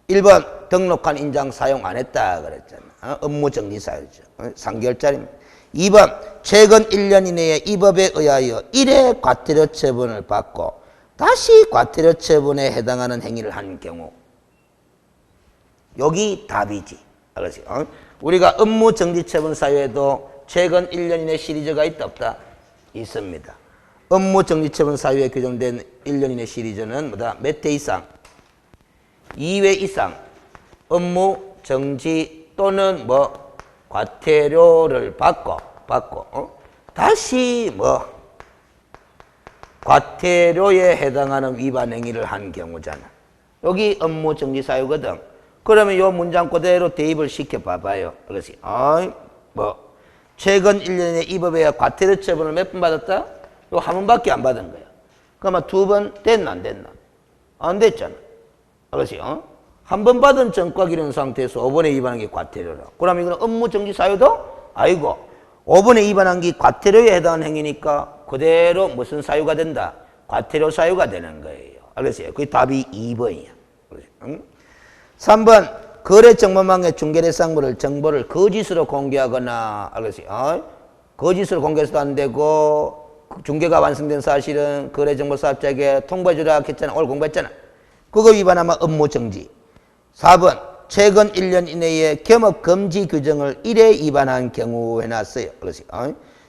1번 등록한 인장 사용 안 했다 그랬잖아. 업무정지 사유죠. 3개월짜리입니다. 2번 최근 1년 이내에 이 법에 의하여 1회 과태료 처분을 받고 다시 과태료 처분에 해당하는 행위를 한 경우. 여기 답이지. 알았지? 우리가 업무정지 처분 사유에도 최근 1년 이내 시리즈가 있다 없다? 있습니다. 업무정지 처분 사유에 규정된 1년 이내 시리즈는 뭐다? 몇 회 이상? 2회 이상 업무정지 또는 뭐 과태료를 받고 다시 뭐 과태료에 해당하는 위반 행위를 한 경우잖아. 여기 업무정지 사유거든. 그러면 요 문장 그대로 대입을 시켜 봐봐요. 그렇지? 뭐 최근 1년에 이 법에 과태료 처분을 몇 번 받았다? 요 한 번밖에 안 받은 거야. 그러면 2번 됐나 안 됐나? 안 됐잖아. 그렇지? 한 번 받은 전과 기록 상태에서 5번에 위반한 게 과태료라. 그럼 이거는 업무정지 사유도 아니고 5번에 위반한 게 과태료에 해당하는 행위니까 그대로 무슨 사유가 된다? 과태료 사유가 되는 거예요. 알겠어요? 그게 답이 2번이야. 그렇지? 3번 거래 정보망의 중개대상물을 정보를 거짓으로 공개하거나 알겠어요? 거짓으로 공개해서도 안 되고 중개가 완성된 사실은 거래정보사업자에게 통보해주라 했잖아. 오늘 공부했잖아. 그거 위반하면 업무정지. 4번 최근 1년 이내에 겸업금지 규정을 1회 위반한 경우 해놨어요. 그렇죠?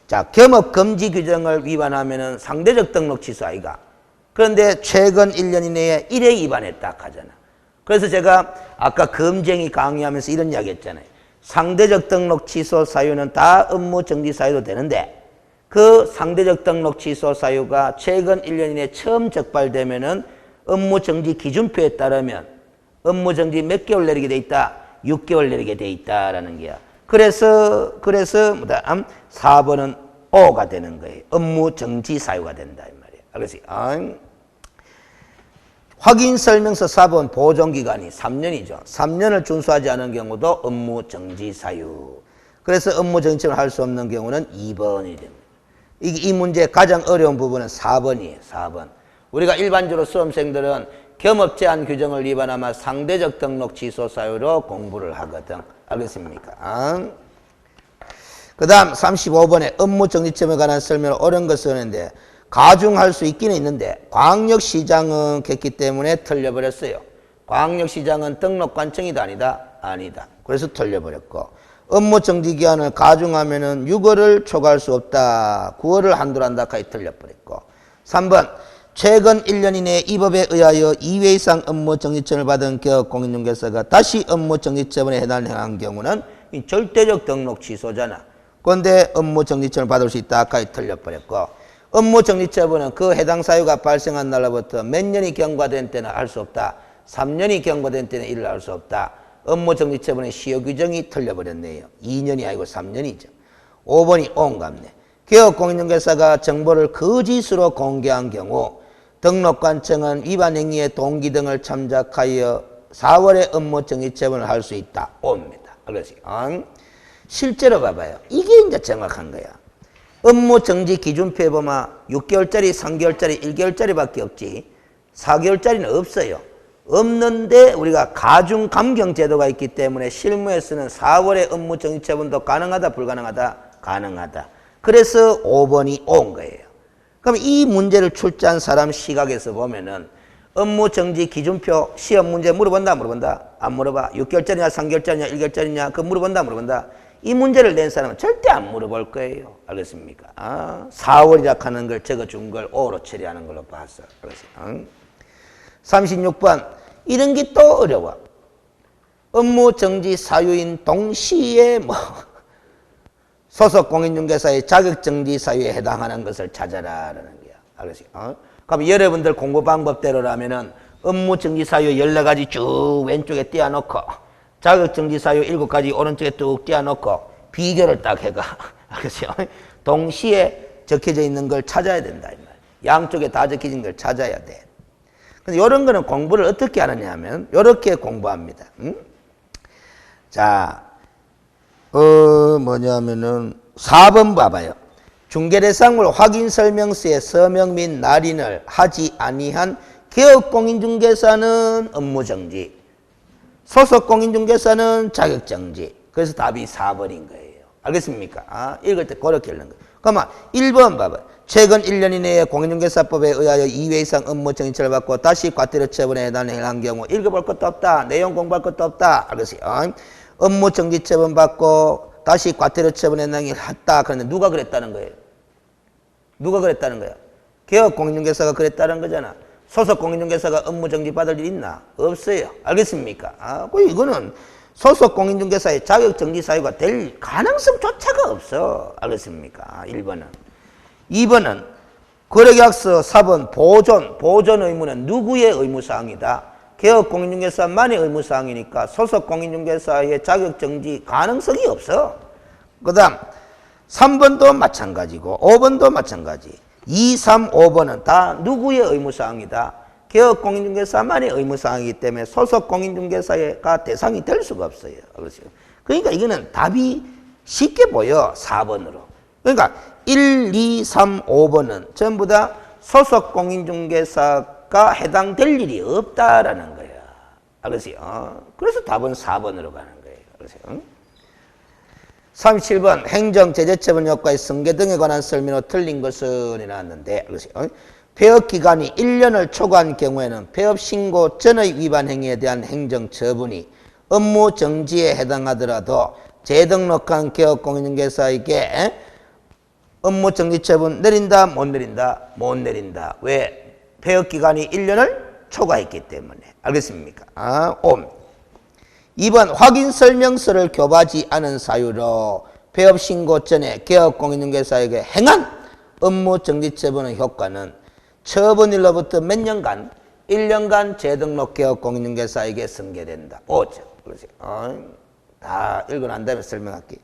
자, 겸업금지 규정을 위반하면은 상대적 등록 취소 아이가. 그런데 최근 1년 이내에 1회 위반했다 하잖아. 그래서 제가 아까 금쟁이 강의하면서 이런 이야기 했잖아요. 상대적 등록 취소 사유는 다 업무정지 사유도 되는데 그 상대적 등록 취소 사유가 최근 1년 이내에 처음 적발되면은 업무정지 기준표에 따르면 업무정지 몇 개월 내리게 돼 있다? 6개월 내리게 돼 있다라는 게야. 그래서 뭐다? 4번은 O가 되는 거예요. 업무정지 사유가 된다 이 말이야. 알겠지? 확인설명서 4번 보존기간이 3년이죠. 3년을 준수하지 않은 경우도 업무정지 사유. 그래서 업무정지를 할 수 없는 경우는 2번이 됩니다. 이 문제의 가장 어려운 부분은 4번이에요. 4번. 우리가 일반적으로 수험생들은 겸업제한 규정을 위반하면 상대적 등록 취소 사유로 공부를 하거든. 알겠습니까? 그 다음 35번에 업무정지점에 관한 설명을 옳은 것을 하는데 가중할 수 있기는 있는데 광역시장은 했기 때문에 틀려버렸어요. 광역시장은 등록관청이다 아니다? 아니다. 그래서 틀려버렸고 업무정지기한을 가중하면은 6월을 초과할 수 없다. 9월을 한도로 한다까지 틀려버렸고 3번 최근 1년 이내에 이 법에 의하여 2회 이상 업무정지점을 받은 기업공인중개사가 다시 업무정지점에 해당하는 경우는 절대적 등록 취소잖아. 그런데 업무정지점을 받을 수 있다. 아까 틀려버렸고 업무정지처분은 그 해당 사유가 발생한 날로부터 몇 년이 경과된 때는 알 수 없다. 3년이 경과된 때는 이를 알 수 없다. 업무정지처분의 시효 규정이 틀려버렸네요. 2년이 아니고 3년이죠. 5번이 옹갑네. 기업공인중개사가 정보를 거짓으로 공개한 경우 등록관청은 위반 행위의 동기 등을 참작하여 4월에 업무정지처분을 할 수 있다. 옵니다. 그렇지? 실제로 봐봐요. 이게 이제 정확한 거야. 업무정지 기준표에 보면 6개월짜리, 3개월짜리, 1개월짜리밖에 없지 4개월짜리는 없어요. 없는데 우리가 가중감경 제도가 있기 때문에 실무에서는 4월에 업무정지처분도 가능하다 불가능하다? 가능하다. 그래서 5번이 온 거예요. 그럼 이 문제를 출제한 사람 시각에서 보면은 업무정지 기준표 시험 문제 물어본다 안 물어본다? 안 물어봐. 6개월짜리냐 3개월짜리냐 1개월짜리냐 그거 물어본다 안 물어본다? 이 문제를 낸 사람은 절대 안 물어볼 거예요. 알겠습니까? 4월이라 하는 걸 적어준 걸 5로 처리하는 걸로 봤어. 알겠어요? 36번 이런 게 또 어려워. 업무정지 사유인 동시에 뭐 소속 공인중개사의 자격정지 사유에 해당하는 것을 찾아라라는 거야. 알겠어요? 그럼 여러분들 공부 방법대로라면은 업무정지 사유 14가지 쭉 왼쪽에 띄워놓고 자격정지 사유 7가지 오른쪽에 뚝 띄워놓고 비교를 딱 해가. 알겠어요? 동시에 적혀져 있는 걸 찾아야 된다. 이 말. 양쪽에 다 적혀진 걸 찾아야 돼. 근데 이런 거는 공부를 어떻게 하느냐 하면 이렇게 공부합니다. 자, 뭐냐면은 4번 봐봐요. 중개대상물 확인설명서에 서명 및 날인을 하지 아니한 기업공인중개사는 업무정지. 소속 공인중개사는 자격정지. 그래서 답이 4번인 거예요. 알겠습니까? 읽을 때 그렇게 읽는 거예요. 그러면 1번 봐봐. 최근 1년 이내에 공인중개사법에 의하여 2회 이상 업무 정지처를 받고 다시 과태료 처분에 해당한 경우 읽어볼 것도 없다. 내용 공부할 것도 없다. 알겠어요? 업무 정지 처분 받고 다시 과태료 처분에 했다. 그런데 누가 그랬다는 거예요? 누가 그랬다는 거야? 개업 공인중개사가 그랬다는 거잖아. 소속 공인중개사가 업무 정지 받을 일 있나? 없어요. 알겠습니까? 이거는 소속 공인중개사의 자격정지 사유가 될 가능성조차가 없어. 알겠습니까? 1번은. 2번은 거래계약서 4번 보존 의무는 누구의 의무사항이다? 개업 공인중개사만의 의무사항이니까 소속 공인중개사의 자격정지 가능성이 없어. 그 다음 3번도 마찬가지고 5번도 마찬가지. 2, 3, 5번은 다 누구의 의무사항이다? 개업 공인중개사만의 의무사항이기 때문에 소속 공인중개사가 대상이 될 수가 없어요. 그러니까 이거는 답이 쉽게 보여. 4번으로. 그러니까 1, 2, 3, 5번은 전부 다 소속 공인중개사가 해당될 일이 없다라는 거야. 알겠어요? 그래서 답은 4번으로 가는 거예요. 알겠어요? 37번 행정제재처분 효과의 승계 등에 관한 설명으로 틀린 것은 이 나왔는데 알겠어요? 폐업기간이 1년을 초과한 경우에는 폐업신고 전의 위반 행위에 대한 행정처분이 업무 정지에 해당하더라도 재등록한 개업공인중개사에게 업무 정지 처분 내린다 못 내린다? 못 내린다. 왜? 폐업기간이 1년을 초과했기 때문에. 알겠습니까? 2번 확인설명서를 교부하지 않은 사유로 폐업신고 전에 개업공인중개사에게 행한 업무 정지 처분의 효과는 처분일로부터 몇 년간? 1년간 재등록 개업공인중개사에게 승계된다. 5죠. 다 읽고 난 다음에 설명할게요.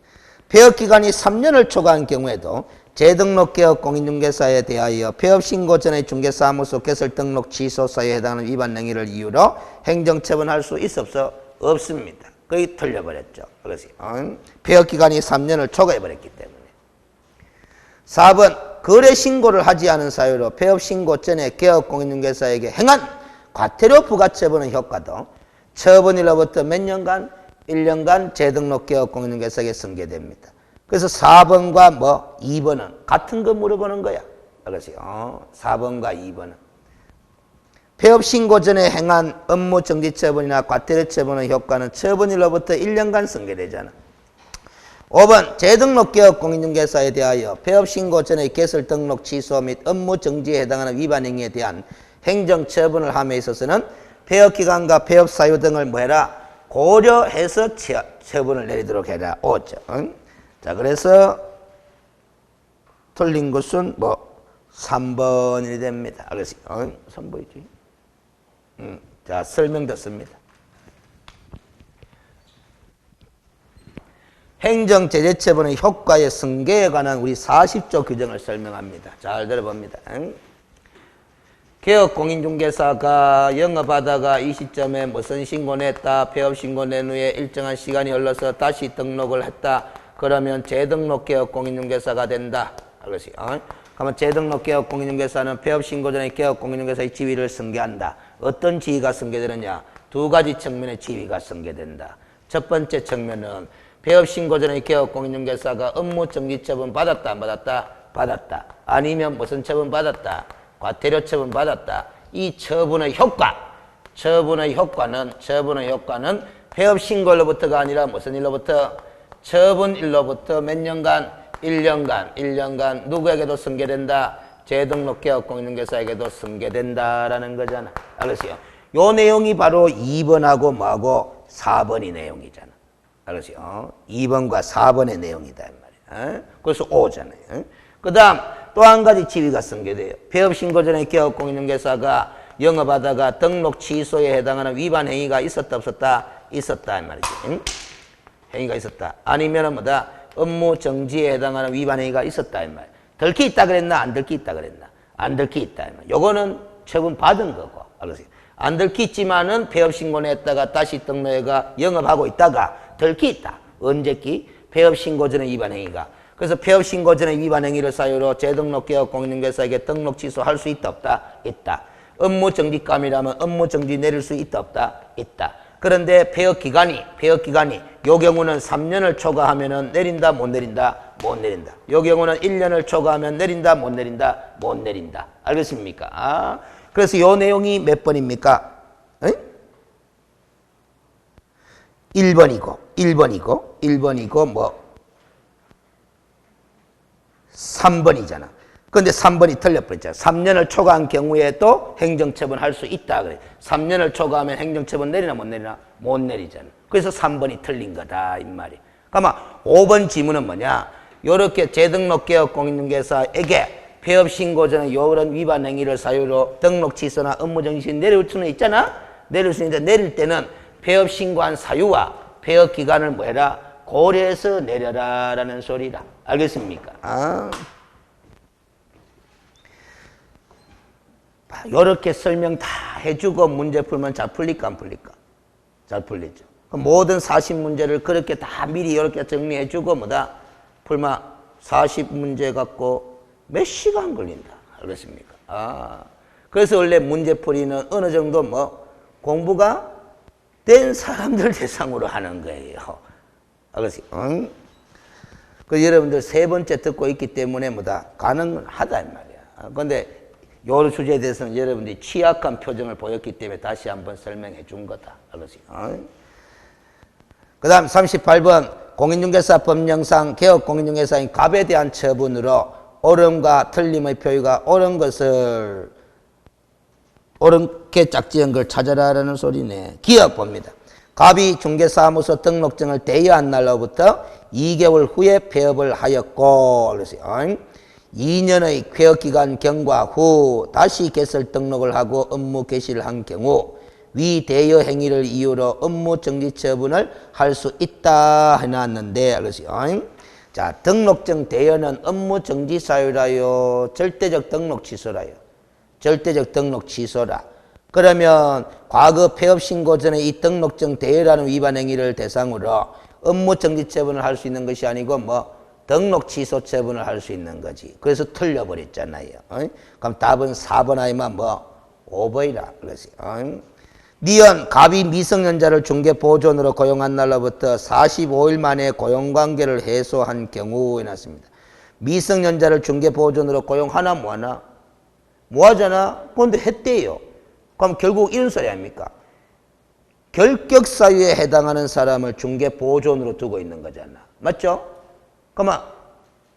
폐업기간이 3년을 초과한 경우에도 재등록 개업공인중개사에 대하여 폐업신고 전의 중개사무소 개설 등록 취소 사유에 해당하는 위반 행위를 이유로 행정처분할 수 있어 없어? 없습니다. 거의 틀려버렸죠. 그래서 폐업기간이 3년을 초과해버렸기 때문에. 4번 거래신고를 하지 않은 사유로 폐업신고 전에 개업공인중개사에게 행한 과태료 부과처분의 효과도 처분일로부터 몇 년간? 1년간 재등록 개업공인중개사에게 승계됩니다. 그래서 4번과 2번은 같은 거 물어보는 거야. 알겠어요? 4번과 2번은. 폐업신고 전에 행한 업무 정지 처분이나 과태료 처분의 효과는 처분일로부터 1년간 승계되잖아. 5번 재등록 개업공인중개사에 대하여 폐업신고 전에 개설 등록 취소 및 업무 정지에 해당하는 위반 행위에 대한 행정처분을 함에 있어서는 폐업기간과 폐업사유 등을 뭐해라? 고려해서 처분을 내리도록 해라. 5죠. 자, 그래서 틀린 것은 3번이 됩니다. 알겠어요? 3번이지. 자, 설명 듣습니다. 행정제재처분의 효과의 승계에 관한 우리 40조 규정을 설명합니다. 잘 들어봅니다. 개업공인중개사가 영업하다가 이 시점에 무슨 신고를 했다, 폐업신고 낸 후에 일정한 시간이 흘러서 다시 등록을 했다. 그러면 재등록 개업공인중개사가 된다. 알겠어요? 그러면 재등록 개업공인중개사는 폐업신고 전에 개업공인중개사의 지위를 승계한다. 어떤 지위가 승계되느냐? 두 가지 측면의 지위가 승계된다. 첫 번째 측면은 폐업신고 전에 개업공인중개사가 업무정지 처분 받았다 안 받았다? 받았다. 아니면 무슨 처분 받았다? 과태료 처분 받았다. 이 처분의 효과는 폐업신고일로부터가 아니라 무슨 일로부터? 처분일로부터 몇 년간? 1년간 누구에게도 승계된다? 재등록 개업공인중개사에게도 승계된다라는 거잖아. 알겠어요? 요 내용이 바로 2번하고 뭐하고 4번의 내용이잖아. 알겠어요? 2번과 4번의 내용이다 이 말이야. 그래서 5잖아요. 그 다음 또 한 가지 지위가 승계돼요. 폐업신고 전에 개업공인중개사가 영업하다가 등록 취소에 해당하는 위반 행위가 있었다 없었다? 있었다 이 말이지. 행위가 있었다. 아니면은 뭐다? 업무 정지에 해당하는 위반 행위가 있었다 이 말. 들키 있다 그랬나? 안 들키 있다 그랬나? 안 들키 있다 이 말. 요거는 처분 받은 거고. 알겠어요? 안 들키 있지만은 폐업신고를 했다가 다시 등록해가 영업하고 있다가 들키 있다. 언제기? 폐업신고 전에 위반 행위가. 그래서 폐업신고 전에 위반 행위를 사유로 재등록 개업공인중개사에게 등록 취소할 수 있다 없다? 있다. 업무 정지감이라면 업무 정지 내릴 수 있다 없다? 있다. 그런데 폐업기간이 요 경우는 3년을 초과하면은 내린다, 못 내린다? 못 내린다. 요 경우는 1년을 초과하면 내린다, 못 내린다? 못 내린다. 알겠습니까? 아, 그래서 요 내용이 몇 번입니까? 응? 1번이고 뭐 3번이잖아. 근데 3번이 틀려버렸잖아. 3년을 초과한 경우에도 행정처분할 수 있다 그래. 3년을 초과하면 행정처분 내리나 못 내리나? 못 내리잖아. 그래서 3번이 틀린 거다 이 말이야. 그러면 5번 지문은 뭐냐? 요렇게 재등록 개업 공인중개사에게 폐업 신고 전에 이런 위반 행위를 사유로 등록 취소나 업무 정지 내릴 수는 있잖아. 내릴 수 있는데 내릴 때는 폐업 신고한 사유와 폐업 기간을 뭐 해라? 고려해서 내려라라는 소리다. 알겠습니까? 아. 이렇게 설명 다 해주고 문제 풀면 잘 풀릴까 안 풀릴까? 잘 풀리죠. 모든 40문제를 그렇게 다 미리 이렇게 정리해주고 뭐다? 풀면 40문제 갖고 몇 시간 걸린다. 알겠습니까? 아, 그래서 원래 문제풀이는 어느 정도 뭐 공부가 된 사람들 대상으로 하는 거예요. 알겠습니까? 응? 그 여러분들 세 번째 듣고 있기 때문에 뭐다? 가능하다 이 말이야. 근데 요 주제에 대해서는 여러분들이 취약한 표정을 보였기 때문에 다시 한번 설명해 준 거다. 알겠습니까? 그 다음 38번 공인중개사 법령상 개업 공인중개사인 갑에 대한 처분으로 옳음과 틀림의 표기가 옳은 것을 옳게 짝지은 걸 찾아라라는 소리네. 기억 봅니다. 갑이 중개사무소 등록증을 대여한 날로부터 2개월 후에 폐업을 하였고 그랬어요. 2년의 폐업기간 경과 후 다시 개설 등록을 하고 업무 개시를 한 경우 위 대여 행위를 이유로 업무 정지 처분을 할 수 있다 해놨는데 그랬어요. 자, 등록증 대여는 업무 정지 사유라요, 절대적 등록 취소라요. 절대적 등록 취소라. 그러면 과거 폐업 신고 전에 이 등록증 대여라는 위반 행위를 대상으로 업무 정지 처분을 할 수 있는 것이 아니고 뭐 등록 취소 처분을 할 수 있는 거지. 그래서 틀려버렸잖아요. 그럼 답은 4번 아니면 뭐 5번이라 그랬어요. 니은 갑이 미성년자를 중개보존으로 고용한 날로부터 45일 만에 고용관계를 해소한 경우에 났습니다. 미성년자를 중개보존으로 고용하나 뭐하나? 뭐하잖아? 그런데 했대요. 그럼 결국 이런 소리 아닙니까? 결격사유에 해당하는 사람을 중개보존으로 두고 있는 거잖아. 맞죠? 그러면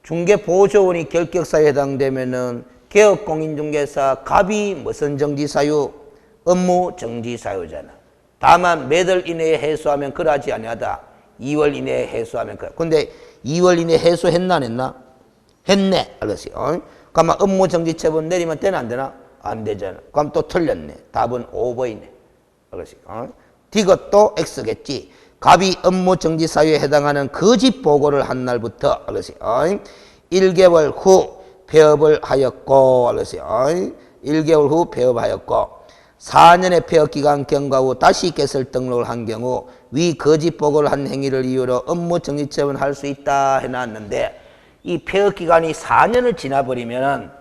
중개보조원이 결격사유에 해당되면은 개업공인중개사 갑이 무슨 정지사유? 업무 정지사유잖아. 다만 몇 월 이내에 해소하면 그러하지 아니하다. 2월 이내에 해소하면 그래. 근데 2월 이내에 해소했나 안 했나? 했네. 알겠어요. 그러면 업무 정지 처분 내리면 되나 안 되나? 안 되잖아. 그럼 또 틀렸네. 답은 5번이네. 알겠어요. 이것도 X겠지. 갑이 업무 정지 사유에 해당하는 거짓 보고를 한 날부터 알았어요. 1개월 후 폐업을 하였고 알았어요. 1개월 후 폐업하였고 4년의 폐업 기간 경과 후 다시 개설 등록을 한 경우 위 거짓 보고를 한 행위를 이유로 업무 정지 처분을 할 수 있다 해놨는데 이 폐업 기간이 4년을 지나버리면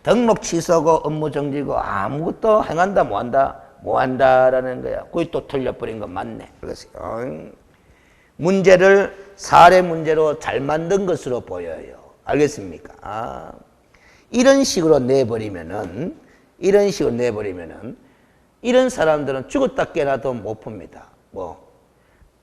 등록 취소고 업무 정지고 아무것도 행한다 뭐한다? 뭐한다라는 거야. 그게 또 틀려버린 건 맞네. 그랬어요. 문제를 사례 문제로 잘 만든 것으로 보여요. 알겠습니까? 아, 이런 식으로 내버리면은 이런 사람들은 죽었다 깨나도 못 풉니다. 뭐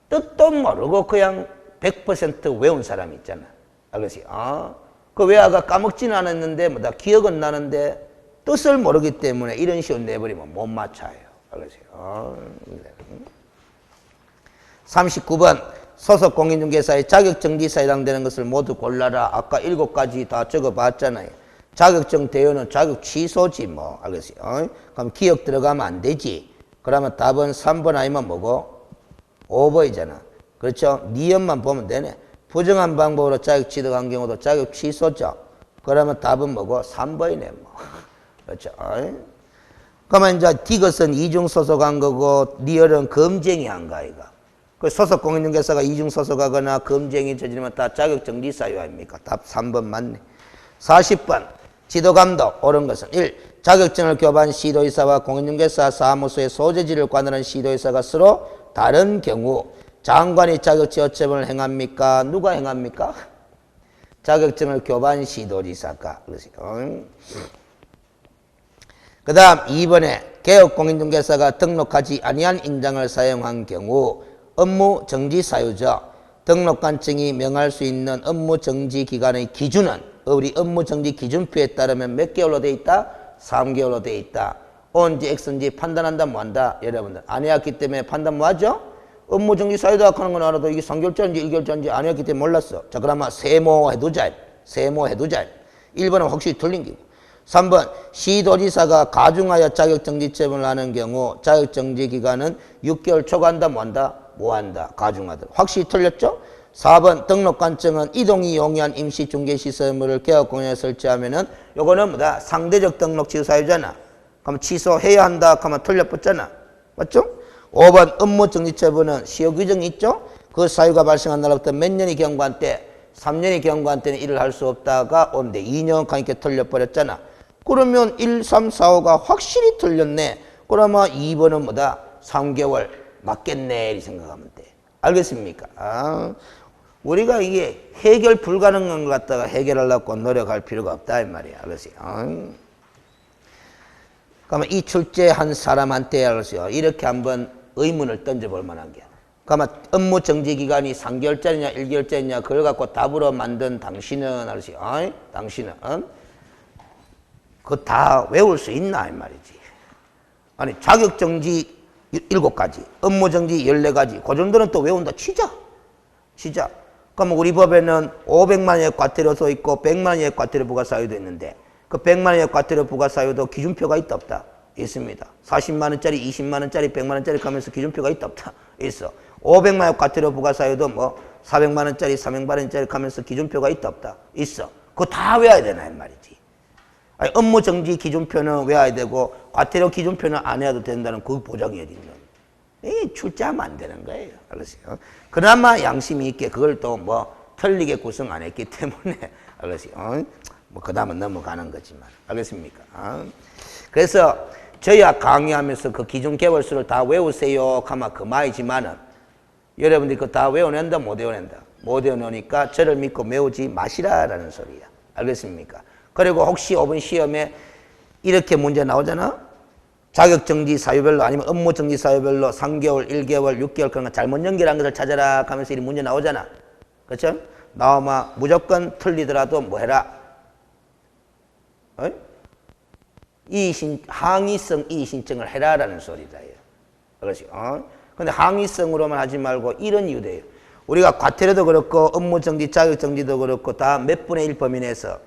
뜻도 모르고 그냥 100% 외운 사람 있잖아. 알겠어요? 아, 그 외아가 까먹지는 않았는데 뭐다 기억은 나는데 뜻을 모르기 때문에 이런 식으로 내버리면 못 맞춰요. 알겠어요? 39번 소속 공인중개사의 자격정지사에 해당되는 것을 모두 골라라. 아까 7가지 다 적어봤잖아요. 자격증 대여는 자격 취소지 뭐. 알겠어요? 그럼 기억 들어가면 안 되지. 그러면 답은 3번 아니면 뭐고? 5번이잖아. 그렇죠? 니은만 보면 되네. 부정한 방법으로 자격 취득한 경우도 자격 취소죠. 그러면 답은 뭐고? 3번이네 뭐. 그렇죠? 그러면 이제 디귿은 이중 소속한 거고 리얼은 검쟁이 한 거 아이가. 그 소속 공인중개사가 이중 소속하거나 검쟁이 저지르면 다 자격정지 사유 아닙니까? 답 3번 맞네. 40번 지도감독 옳은 것은 1. 자격증을 교부한 시도의사와 공인중개사 사무소의 소재지를 관할하는 시도의사가 서로 다른 경우 장관이 자격증 어체험을 행합니까? 누가 행합니까? 자격증을 교반 시도지사가. 그 다음 2번에 개업공인중개사가 등록하지 아니한 인장을 사용한 경우 업무 정지 사유죠. 등록관청이 명할 수 있는 업무 정지 기간의 기준은 우리 업무 정지 기준표에 따르면 몇 개월로 돼 있다? 3개월로 돼 있다. O인지 X인지 판단한다 뭐한다? 여러분들 안 해왔기 때문에 판단 뭐하죠? 업무 정지 사유다 하는 건 알아도 이게 3개월짜리인지 1개월짜리인지 안 해왔기 때문에 몰랐어. 자 그러면 세모해두자. 1번은 확실히 틀린 기고. 3번 시도지사가 가중하여 자격정지처분을 하는 경우 자격정지 기간은 6개월 초과한다 뭐한다? 뭐한다? 가중하다. 확실히 틀렸죠? 4번 등록관청은 이동이 용이한 임시중개시설물을 개업공연에 설치하면은 요거는 뭐다? 상대적 등록 취소 사유잖아. 그럼 취소해야 한다 하면 틀려붙잖아. 맞죠? 5번 업무정지처분은 시효 규정이 있죠? 그 사유가 발생한 날부터 몇 년이 경과한 때 3년이 경과한 때는 일을 할 수 없다가 온데 2년 가니까 틀려버렸잖아. 그러면 1, 3, 4, 5가 확실히 틀렸네. 그러면 2번은 뭐다? 3개월 맞겠네 이 생각하면 돼. 알겠습니까? 우리가 이게 해결 불가능한 것 갖다가 해결하려고 노력할 필요가 없다 이 말이야. 알겠어요? 그러면 이 출제한 사람한테 알았어요. 이렇게 한번 의문을 던져볼 만한 게. 그러면 업무 정지 기간이 3개월짜리냐 1개월짜리냐 그걸 갖고 답으로 만든 당신은 알았어요. 당신은 그거 다 외울 수 있나 이 말이지. 아니 자격 정지 7가지, 업무 정지 14가지. 그 정도는 또 외운다 치자. 그러면 우리 법에는 500만 원의 과태료 써 있고 100만 원의 과태료 부과 사유도 있는데 그 100만 원의 과태료 부과 사유도 기준표가 있다 없다? 있습니다. 40만 원짜리, 20만 원짜리, 100만 원짜리 가면서 기준표가 있다 없다? 있어. 500만 원 과태료 부과 사유도 뭐 400만 원짜리, 300만 원짜리 가면서 기준표가 있다 없다? 있어. 그거 다 외워야 되나 이 말이지. 아니, 업무 정지 기준표는 외워야 되고 과태료 기준표는 안 해도 된다는 그 보장이 어디 있는? 이게 출제하면 안 되는 거예요. 알았어요? 그나마 양심이 있게 그걸 또 뭐 틀리게 구성 안 했기 때문에 알았어요? 뭐 그 다음은 넘어가는 거지만 알겠습니까? 그래서 저야 강의하면서 그 기준 개월수를 다 외우세요 하면 그만이지만은 여러분들이 그거 다 외워낸다 못 외워낸다? 못 외워놓으니까 저를 믿고 외우지 마시라라는 소리야. 알겠습니까? 그리고 혹시 5번 시험에 이렇게 문제 나오잖아? 자격정지 사유별로 아니면 업무정지 사유별로 3개월, 1개월, 6개월 그런 거 잘못 연결한 것을 찾아라 하면서 이 문제 나오잖아. 그렇죠? 나오면 무조건 틀리더라도 뭐 해라? 항의성 이의신청을 해라라는 소리다. 그렇지? 근데 항의성으로만 하지 말고 이런 이유돼요. 우리가 과태료도 그렇고 업무정지, 자격정지도 그렇고 다 몇 분의 1 범위 내에서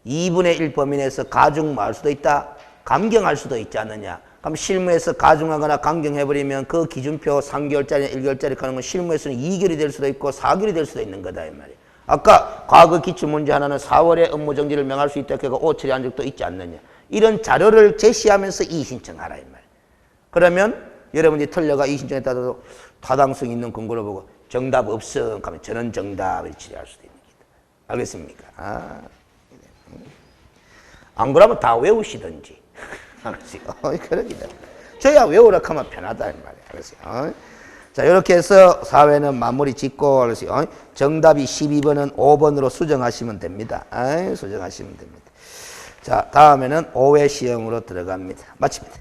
2분의 1 범위 내에서 가중 뭐 할 수도 있다? 감경할 수도 있지 않느냐? 그럼 실무에서 가중하거나 감경해버리면 그 기준표 3개월짜리, 1개월짜리 하는 건 실무에서는 2개월이 될 수도 있고 4개월이 될 수도 있는 거다 이 말이야. 아까 과거 기출문제 하나는 4월에 업무정지를 명할 수 있다 해서 5 처리한 적도 있지 않느냐. 이런 자료를 제시하면서 이의신청하라 이 말이야. 그러면 여러분이 틀려가 이의신청에 따라서 타당성 있는 근거를 보고 정답 없음 하면 저는 정답을 처리할 수도 있는 거다. 알겠습니까? 안 그러면 다 외우시든지. 알았어요? 그러기다. 저야 외우라 하면 편하다 이 말이야. 알았어요? 자, 이렇게 해서 사회는 마무리 짓고, 알았어요? 정답이 12번은 5번으로 수정하시면 됩니다. 수정하시면 됩니다. 자, 다음에는 5회 시험으로 들어갑니다. 마칩니다.